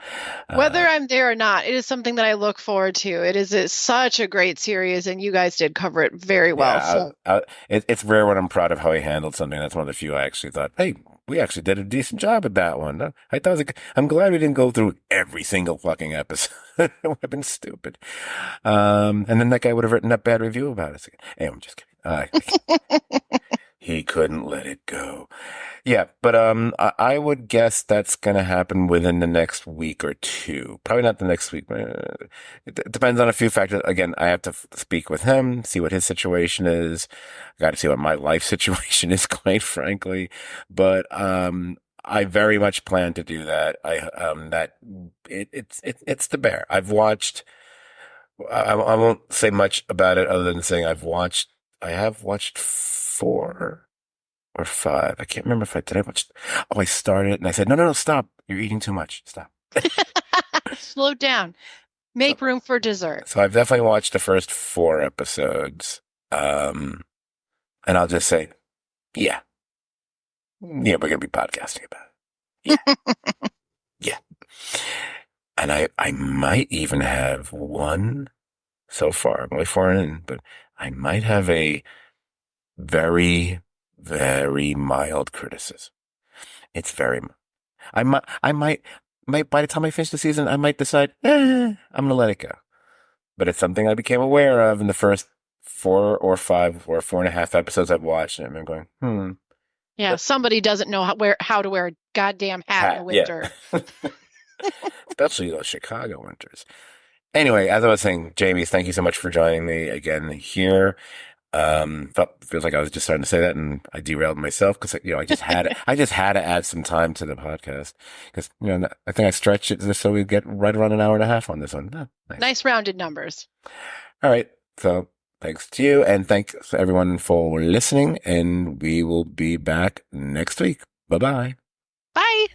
Whether I'm there or not, it is something that I look forward to. It is such a great series, and you guys did cover it very well.
Yeah, it's rare when I'm proud of how he handled something. That's one of the few I actually thought, hey, we actually did a decent job at that one. I thought I'm glad we didn't go through every single fucking episode. It would have been stupid. And then that guy would have written that bad review about us. Hey, I'm just kidding. He couldn't let it go. Yeah, but I would guess that's going to happen within the next week or two. Probably not the next week. It depends on a few factors. Again, I have to speak with him, see what his situation is. I got to see what my life situation is, quite frankly. But I very much plan to do that. It's The Bear. I've watched. I won't say much about it other than saying I have watched 4 or 5. I can't remember if I did. I started it and I said, no, stop. You're eating too much. Stop.
Slow down. Make room for dessert.
So I've definitely watched the first 4 episodes. And I'll just say, yeah, we're going to be podcasting about it. Yeah. Yeah. And I might even have one so far. I'm only four in, but I might have a very, very mild criticism. It's very, I might, by the time I finish the season, I might decide, I'm gonna let it go. But it's something I became aware of in the first 4 or 5 or 4.5 episodes I've watched, and I'm going,
Yeah, somebody doesn't know how to wear a goddamn hat in the
hat, yeah.
winter.
Especially those Chicago winters. Anyway, as I was saying, Jamie, thank you so much for joining me again here. Feels like I was just starting to say that, and I derailed myself because I just had to add some time to the podcast because I think I stretched it just so we get right around an hour and a half on this one. Nice.
Nice rounded numbers.
All right, so thanks to you, and thanks everyone for listening, and we will be back next week. Bye-bye.
Bye.